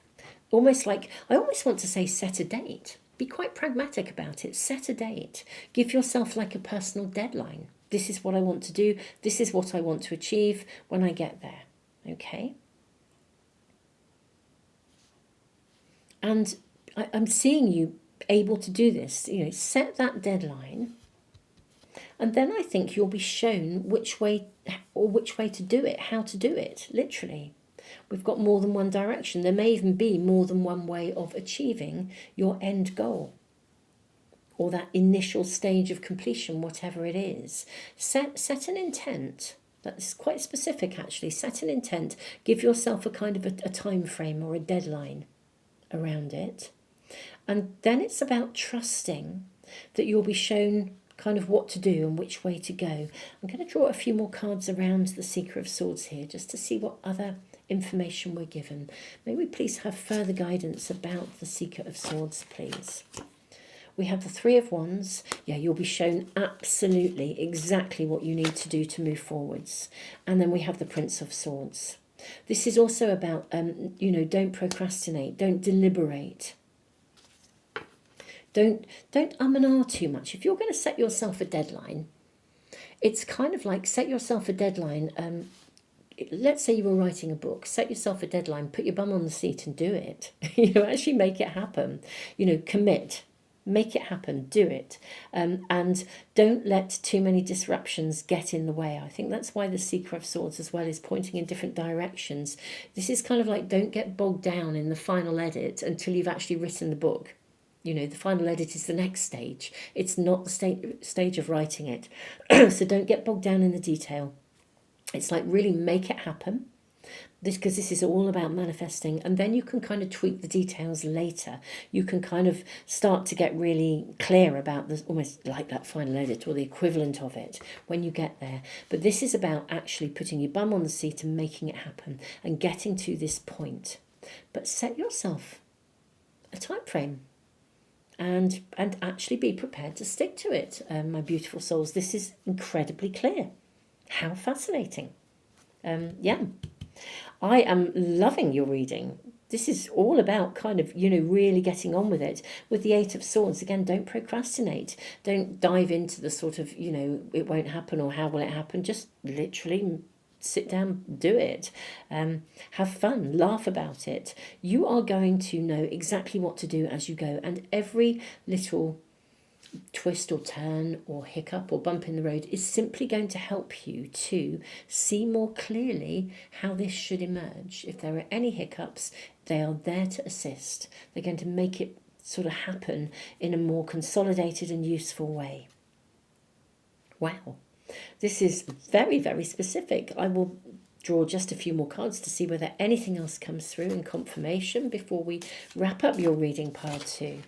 Almost like, I almost want to say set a date. Be quite pragmatic about it. Set a date. Give yourself like a personal deadline. This is what I want to do. This is what I want to achieve when I get there. Okay? And I'm seeing you able to do this. You know, set that deadline. And then I think you'll be shown which way to do it, how to do it, literally. We've got more than one direction. There may even be more than one way of achieving your end goal or that initial stage of completion, whatever it is. Set an intent. That's quite specific, actually. Set an intent. Give yourself a kind of a time frame or a deadline around it. And then it's about trusting that you'll be shown kind of what to do and which way to go. I'm going to draw a few more cards around the Seeker of Swords here just to see what other information we're given. May we please have further guidance about the Seeker of Swords, please. We have the 3 of Wands. Yeah, you'll be shown absolutely exactly what you need to do to move forwards. And then we have the Prince of Swords. This is also about, don't procrastinate, don't deliberate. Don't and ah too much. If you're going to set yourself a deadline, it's kind of like set yourself a deadline. Let's say you were writing a book, set yourself a deadline, put your bum on the seat and do it. Actually make it happen. Commit, make it happen, do it. And don't let too many disruptions get in the way. I think that's why the Seeker of Swords as well is pointing in different directions. This is kind of like, don't get bogged down in the final edit until you've actually written the book. The final edit is the next stage. It's not the stage of writing it. So don't get bogged down in the detail. It's like really make it happen. Because this is all about manifesting. And then you can kind of tweak the details later. You can kind of start to get really clear about this, almost like that final edit or the equivalent of it when you get there. But this is about actually putting your bum on the seat and making it happen and getting to this point. But set yourself a time frame. And actually be prepared to stick to it, my beautiful souls. This is incredibly clear. How fascinating. Yeah. I am loving your reading. This is all about kind of, really getting on with it. With the 8 of Swords, again, don't procrastinate. Don't dive into the sort of, it won't happen or how will it happen. Just literally sit down, do it. Have fun, laugh about it. You are going to know exactly what to do as you go, and every little twist or turn or hiccup or bump in the road is simply going to help you to see more clearly how this should emerge. If there are any hiccups, they are there to assist. They're going to make it sort of happen in a more consolidated and useful way. Wow. This is very, very specific. I will draw just a few more cards to see whether anything else comes through in confirmation before we wrap up your reading, Pile 2.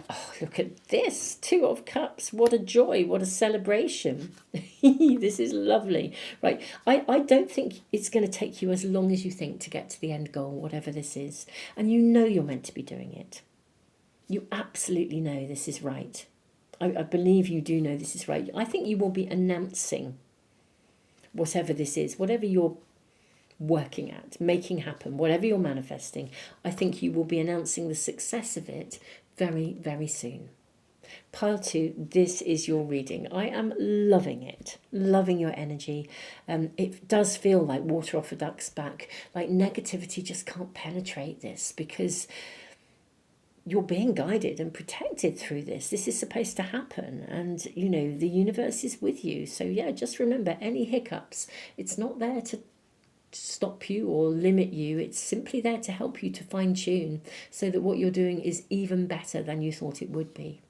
Oh, look at this. 2 of Cups. What a joy. What a celebration. This is lovely. Right. I don't think it's going to take you as long as you think to get to the end goal, whatever this is. And you're meant to be doing it. You absolutely know this is right. I believe you do know this is right. I think you will be announcing whatever this is, whatever you're working at, making happen, whatever you're manifesting. I think you will be announcing the success of it very, very soon. Pile 2, this is your reading. I am loving it, loving your energy. It does feel like water off a duck's back, like negativity just can't penetrate this because you're being guided and protected through this. This is supposed to happen, and you know the universe is with you. So yeah, just remember, any hiccups, it's not there to stop you or limit you. It's simply there to help you to fine tune so that what you're doing is even better than you thought it would be.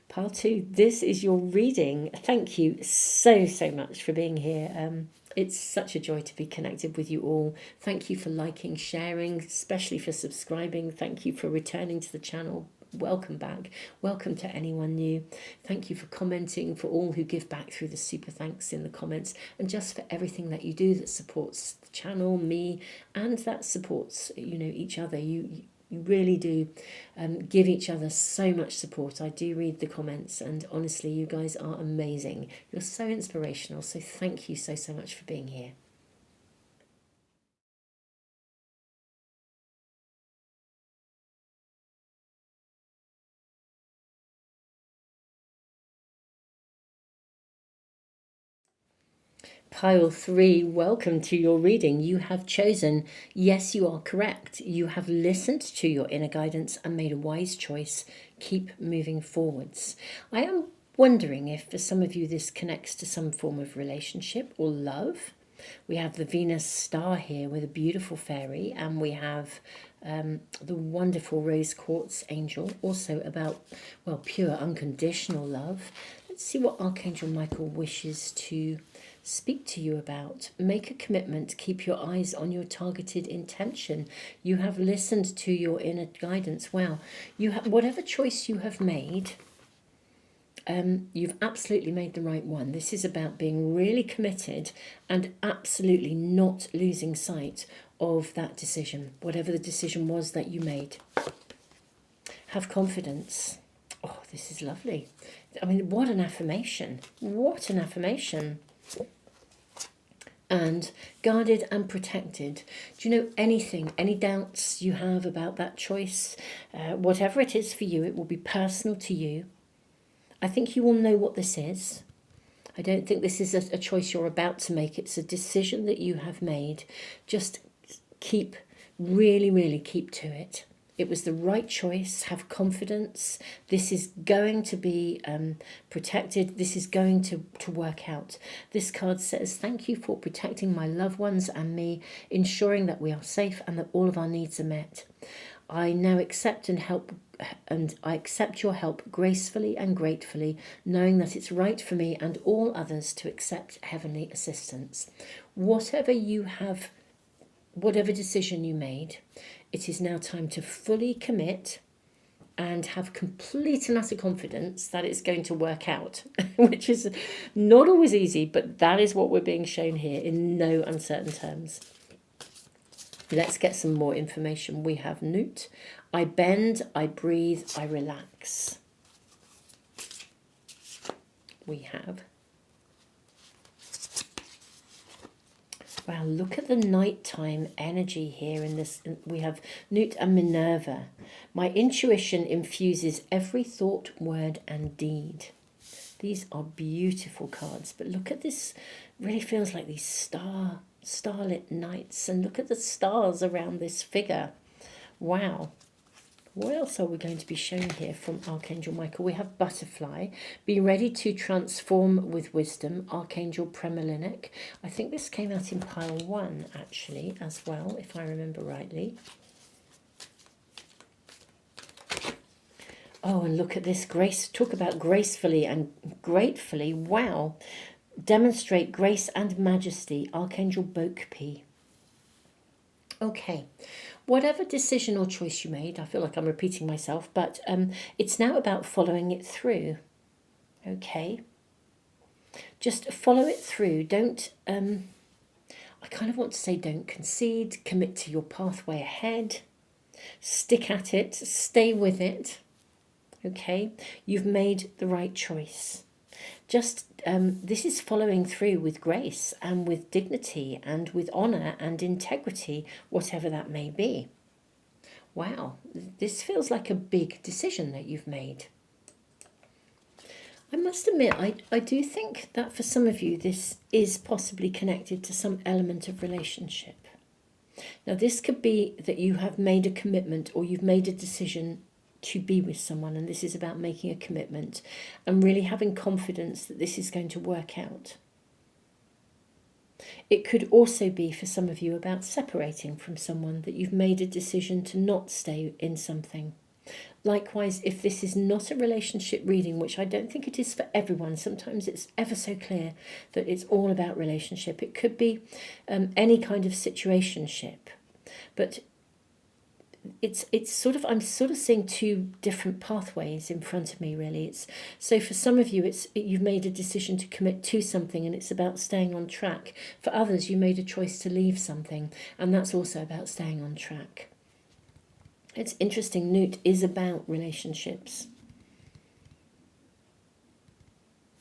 Pile 2, this is your reading. Thank you so much for being here. It's such a joy to be connected with you all. Thank you for liking, sharing, especially for subscribing. Thank you for returning to the channel. Welcome back. Welcome to anyone new. Thank you for commenting, for all who give back through the super thanks in the comments, and just for everything that you do that supports the channel, me, and that supports, you know, each other. You really do give each other so much support. I do read the comments, and honestly, you guys are amazing. You're so inspirational. So thank you so much for being here. Pile 3, welcome to your reading. You have chosen, yes, you are correct. You have listened to your inner guidance and made a wise choice. Keep moving forwards. I am wondering if for some of you this connects to some form of relationship or love. We have the Venus star here with a beautiful fairy, and we have the wonderful rose quartz angel, also about, well, pure unconditional love. Let's see what Archangel Michael wishes to speak to you about. Make a commitment. Keep your eyes on your targeted intention. You have listened to your inner guidance. Wow. You have, whatever choice you have made, you've absolutely made the right one. This is about being really committed and absolutely not losing sight of that decision, whatever the decision was that you made. Have confidence. Oh, this is lovely. I mean, what an affirmation. What an affirmation. And guarded and protected. Do you know anything, any doubts you have about that choice? Whatever it is for you, it will be personal to you. I think you will know what this is. I don't think this is a choice you're about to make. It's a decision that you have made. Just really keep to it. It was the right choice. Have confidence. This is going to be protected. This is going to work out. This card says, thank you for protecting my loved ones and me, ensuring that we are safe and that all of our needs are met. I now accept and I accept your help gracefully and gratefully, knowing that it's right for me and all others to accept heavenly assistance. Whatever decision you made, it is now time to fully commit and have complete and utter confidence that it's going to work out, which is not always easy, but that is what we're being shown here in no uncertain terms. Let's get some more information. We have Newt. I bend, I breathe, I relax. We have, wow, look at the nighttime energy here in this. We have Newt and Minerva. My intuition infuses every thought, word, and deed. These are beautiful cards, but look at this. Really feels like these starlit nights, and look at the stars around this figure. Wow. What else are we going to be shown here from Archangel Michael? We have Butterfly. Be ready to transform with wisdom. Archangel Premilinic. I think this came out in pile 1 actually as well, if I remember rightly. Oh, and look at this. Grace. Talk about gracefully and gratefully. Wow. Demonstrate grace and majesty. Archangel Bokpi. Okay. Whatever decision or choice you made, I feel like I'm repeating myself, but it's now about following it through. Okay. Just follow it through. Don't, I kind of want to say don't concede. Commit to your pathway ahead. Stick at it. Stay with it. Okay. You've made the right choice. Just this is following through with grace and with dignity and with honor and integrity, whatever that may be. Wow, this feels like a big decision that you've made. must admit, I do think that for some of you, this is possibly connected to some element of relationship. Now, this could be that you have made a commitment or you've made a decision to be with someone, and this is about making a commitment and really having confidence that this is going to work out. It could also be for some of you about separating from someone, that you've made a decision to not stay in something. Likewise, if this is not a relationship reading, which I don't think it is for everyone, sometimes it's ever so clear that it's all about relationship. It could be any kind of situationship, but it's sort of, I'm sort of seeing two different pathways in front of me, really. So for some of you, you've made a decision to commit to something and it's about staying on track. For others, you made a choice to leave something, and that's also about staying on track. It's interesting, Newt is about relationships.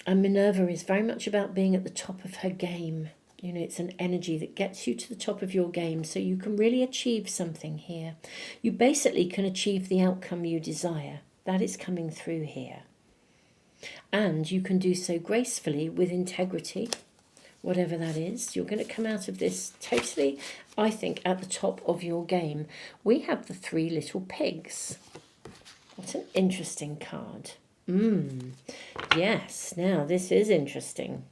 And Minerva is very much about being at the top of her game. You know, it's an energy that gets you to the top of your game so you can really achieve something here. You basically can achieve the outcome you desire. That is coming through here. And you can do so gracefully with integrity, whatever that is. You're going to come out of this totally, I think, at the top of your game. We have the 3 little pigs. What an interesting card. Yes, now this is interesting.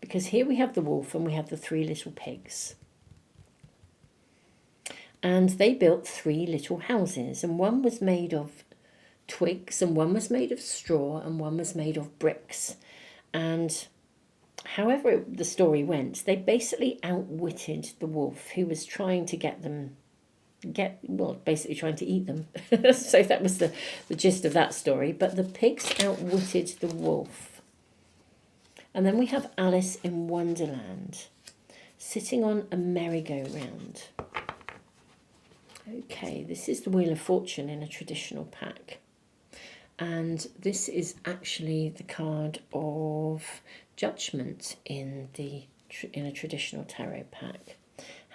Because here we have the wolf and we have the 3 little pigs. And they built 3 little houses. And one was made of twigs, and one was made of straw, and one was made of bricks. And however the story went, they basically outwitted the wolf, who was trying to basically trying to eat them. So that was the gist of that story. But the pigs outwitted the wolf. And then we have Alice in Wonderland, sitting on a merry-go-round. Okay, this is the Wheel of Fortune in a traditional pack. And this is actually the card of Judgment in a traditional tarot pack.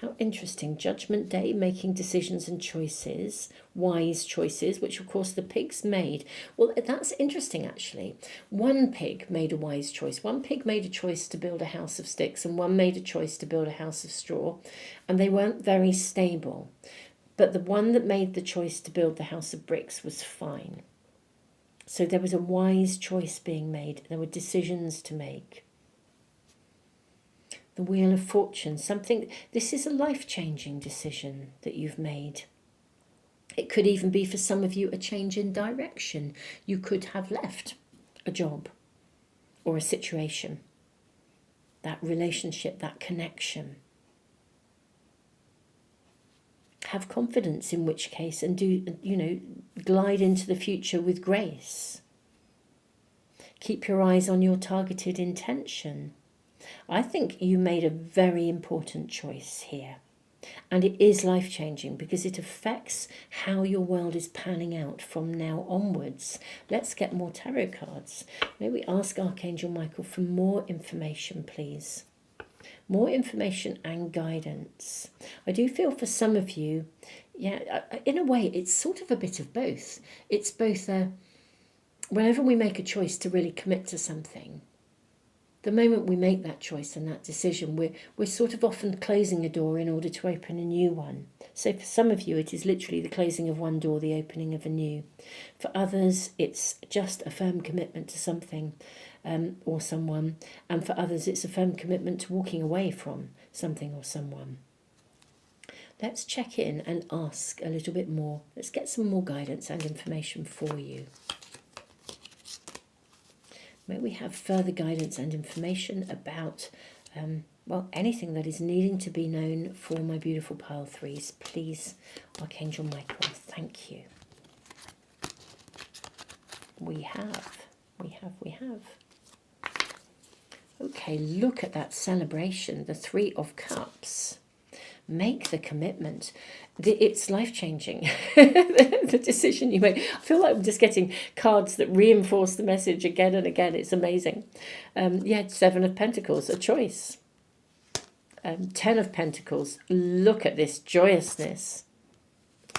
How interesting. Judgment Day, making decisions and choices, wise choices, which of course the pigs made. Well, that's interesting actually. One pig made a wise choice. One pig made a choice to build a house of sticks, and one made a choice to build a house of straw. And they weren't very stable. But the one that made the choice to build the house of bricks was fine. So there was a wise choice being made. There were decisions to make. The Wheel of Fortune, this is a life-changing decision that you've made. It could even be for some of you a change in direction. You could have left a job or a situation, that relationship, that connection. Have confidence, in which case, and glide into the future with grace. Keep your eyes on your targeted intention. I think you made a very important choice here. And it is life-changing because it affects how your world is panning out from now onwards. Let's get more tarot cards. May we ask Archangel Michael for more information, please? More information and guidance. I do feel for some of you, in a way, it's sort of a bit of both. It's both whenever we make a choice to really commit to something, the moment we make that choice and that decision, we're sort of often closing a door in order to open a new one. So for some of you, it is literally the closing of one door, the opening of a new. For others, it's just a firm commitment to something or someone. And for others, it's a firm commitment to walking away from something or someone. Let's check in and ask a little bit more. Let's get some more guidance and information for you. May we have further guidance and information about, anything that is needing to be known for my beautiful pile threes. Please, Archangel Michael, thank you. We have. Okay, look at that celebration, the 3 of Cups. Make the commitment. It's life-changing, the decision you make. I feel like I'm just getting cards that reinforce the message again and again. It's amazing. 7 of Pentacles, a choice. 10 of Pentacles, look at this joyousness.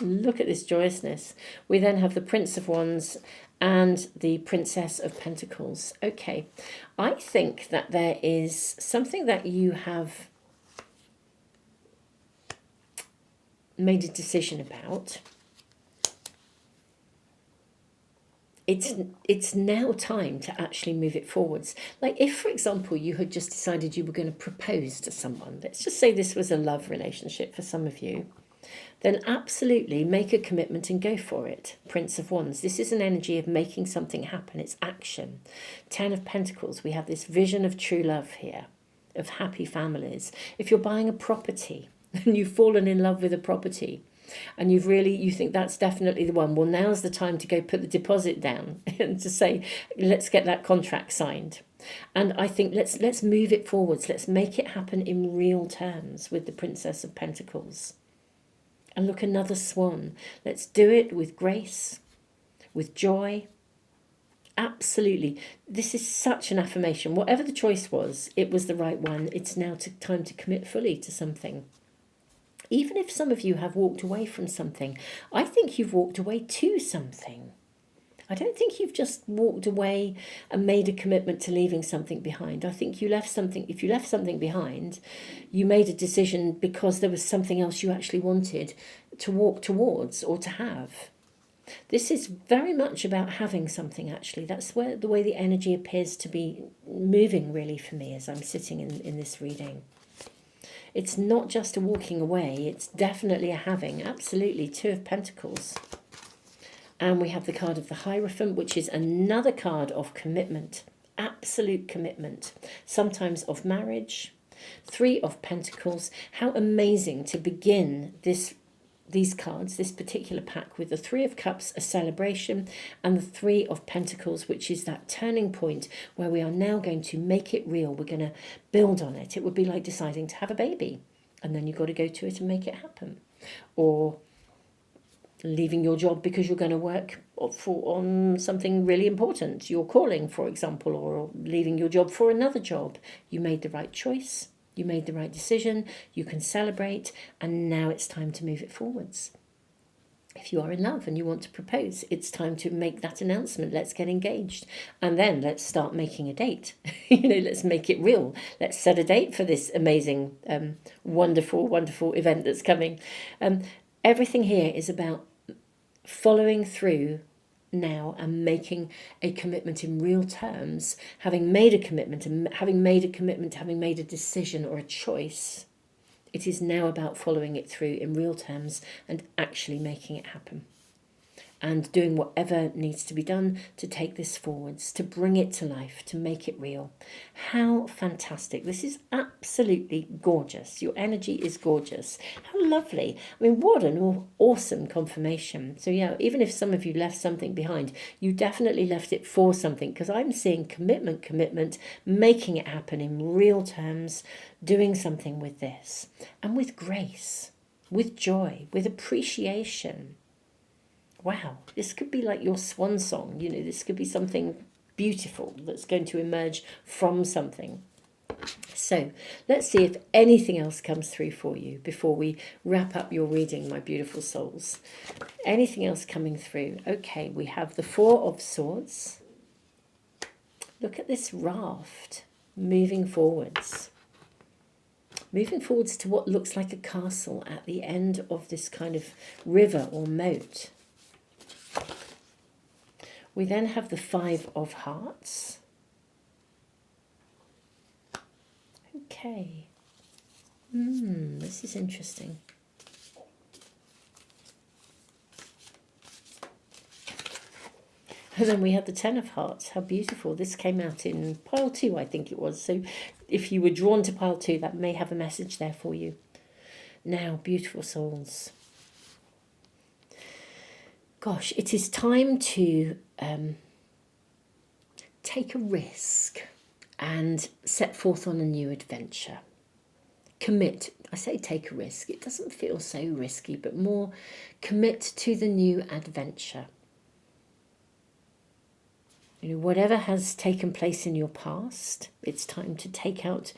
Look at this joyousness. We then have the Prince of Wands and the Princess of Pentacles. Okay, I think that there is something that you have made a decision about. It's now time to actually move it forwards. Like if, for example, you had just decided you were going to propose to someone, let's just say this was a love relationship for some of you, then absolutely make a commitment and go for it. Prince of Wands. This is an energy of making something happen. It's action. 10 of Pentacles. We have this vision of true love here, of happy families. If you're buying a property and you've fallen in love with a property, and you think that's definitely the one, well, now's the time to go put the deposit down and to say, let's get that contract signed. And I think let's move it forwards. Let's make it happen in real terms with the Princess of Pentacles. And look, another swan. Let's do it with grace, with joy. Absolutely. This is such an affirmation. Whatever the choice was, it was the right one. It's now time to commit fully to something. Even if some of you have walked away from something, I think you've walked away to something. I don't think you've just walked away and made a commitment to leaving something behind. I think you left something, if you left something behind, you made a decision because there was something else you actually wanted to walk towards or to have. This is very much about having something, actually. That's where the way the energy appears to be moving really for me as I'm sitting in this reading. It's not just a walking away, it's definitely a having. Absolutely, 2 of Pentacles. And we have the card of the Hierophant, which is another card of commitment, absolute commitment, sometimes of marriage. 3 of Pentacles. How amazing to begin these cards, this particular pack, with the 3 of Cups, a celebration, and the 3 of Pentacles, which is that turning point where we are now going to make it real. We're going to build on it. It would be like deciding to have a baby, and then you've got to go to it and make it happen. Or leaving your job because you're going to work on something really important, your calling, for example, or leaving your job for another job. You made the right choice. You made the right decision, you can celebrate, and now it's time to move it forwards. If you are in love and you want to propose, it's time to make that announcement. Let's get engaged. And then let's start making a date. Let's make it real. Let's set a date for this amazing, wonderful, wonderful event that's coming. Everything here is about following through now and making a commitment in real terms, having made a commitment, having made a decision or a choice. It is now about following it through in real terms and actually making it happen. And doing whatever needs to be done to take this forwards, to bring it to life, to make it real. How fantastic. This is absolutely gorgeous. Your energy is gorgeous. How lovely. I mean, what an awesome confirmation. So yeah, even if some of you left something behind, you definitely left it for something, because I'm seeing commitment, making it happen in real terms, doing something with this, and with grace, with joy, with appreciation. Wow, this could be like your swan song. This could be something beautiful that's going to emerge from something. So let's see if anything else comes through for you before we wrap up your reading, my beautiful souls. Anything else coming through? Okay, we have the 4 of Swords. Look at this raft moving forwards. Moving forwards to what looks like a castle at the end of this kind of river or moat. We then have the 5 of Hearts. Okay. This is interesting. And then we have the 10 of Hearts. How beautiful. This came out in pile 2, I think it was. So if you were drawn to pile 2, that may have a message there for you. Now, beautiful souls. Gosh, it is time to take a risk and set forth on a new adventure. Commit. I say take a risk. It doesn't feel so risky, but more commit to the new adventure. Whatever has taken place in your past, it's time to take out.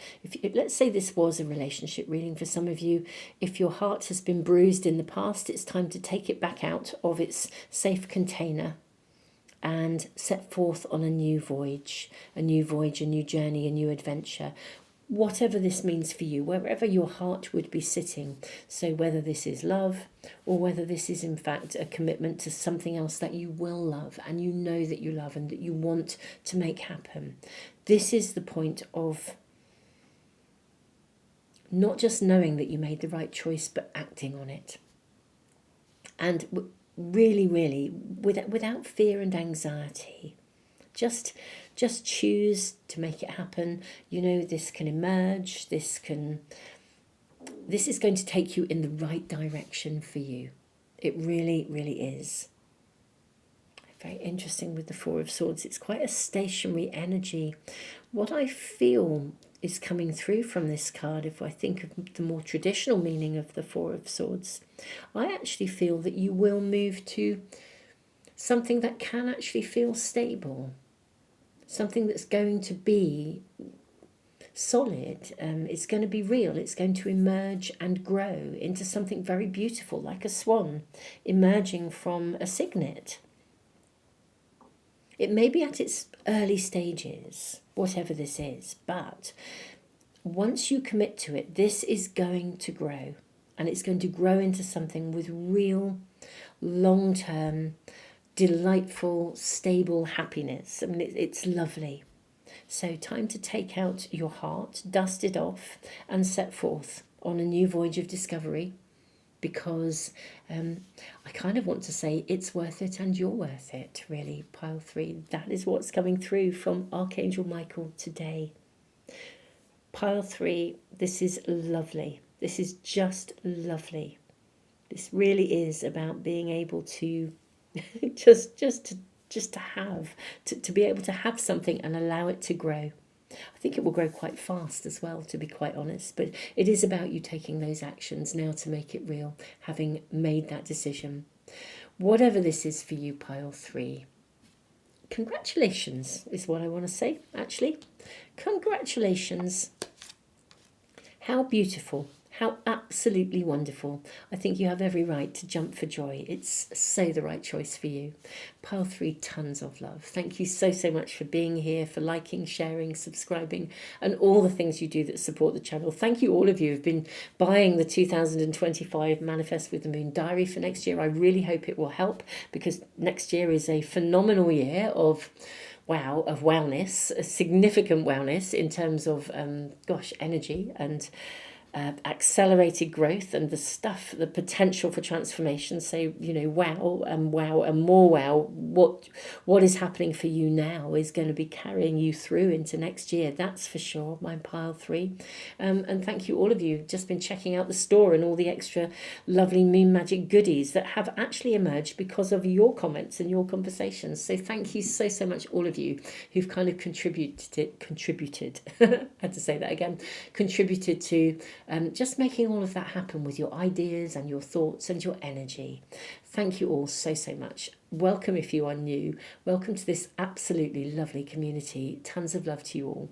Let's say this was a relationship reading for some of you. If your heart has been bruised in the past, it's time to take it back out of its safe container and set forth on a new voyage, a new journey, a new adventure. Whatever this means for you, wherever your heart would be sitting. So whether this is love or whether this is in fact a commitment to something else that you will love and you know that you love and that you want to make happen. This is the point of not just knowing that you made the right choice, but acting on it. And really, without fear and anxiety. Just choose to make it happen. You know, this can emerge. This is going to take you in the right direction for you. It really, really is. Very interesting with the Four of Swords. It's quite a stationary energy. What I feel is coming through from this card, if I think of the more traditional meaning of the Four of Swords, I actually feel that you will move to something that can actually feel stable. Something that's going to be solid, it's going to be real, it's going to emerge and grow into something very beautiful, like a swan emerging from a signet. It may be at its early stages, whatever this is, but once you commit to it, this is going to grow, and it's going to grow into something with real, long-term, delightful, stable happiness. I mean, it's lovely. So time to take out your heart, dust it off, and set forth on a new voyage of discovery, because I kind of want to say it's worth it and you're worth it, really, pile 3. That is what's coming through from Archangel Michael today. Pile 3, this is lovely. This is just lovely. This really is about being able to just to be able to have something and allow it to grow. I think it will grow quite fast as well, to be quite honest, but it is about you taking those actions now to make it real, having made that decision. Whatever this is for you, pile 3, congratulations is what I want to say, actually. Congratulations. How beautiful. How absolutely wonderful. I think you have every right to jump for joy. It's so the right choice for you. Pile 3, tons of love. Thank you so much for being here, for liking, sharing, subscribing, and all the things you do that support the channel. Thank you, all of you who've been buying the 2025 Manifest with the Moon diary for next year. I really hope it will help, because next year is a phenomenal year of wellness, a significant wellness in terms of, energy and accelerated growth and the potential for transformation. So, wow and more wow. What is happening for you now is going to be carrying you through into next year. That's for sure, my pile 3. And thank you, all of you, just been checking out the store and all the extra lovely Moon Magic goodies that have actually emerged because of your comments and your conversations. So thank you so much, all of you who've kind of contributed I had to say that again, contributed to just making all of that happen with your ideas and your thoughts and your energy. Thank you all so much. Welcome if you are new. Welcome to this absolutely lovely community. Tons of love to you all.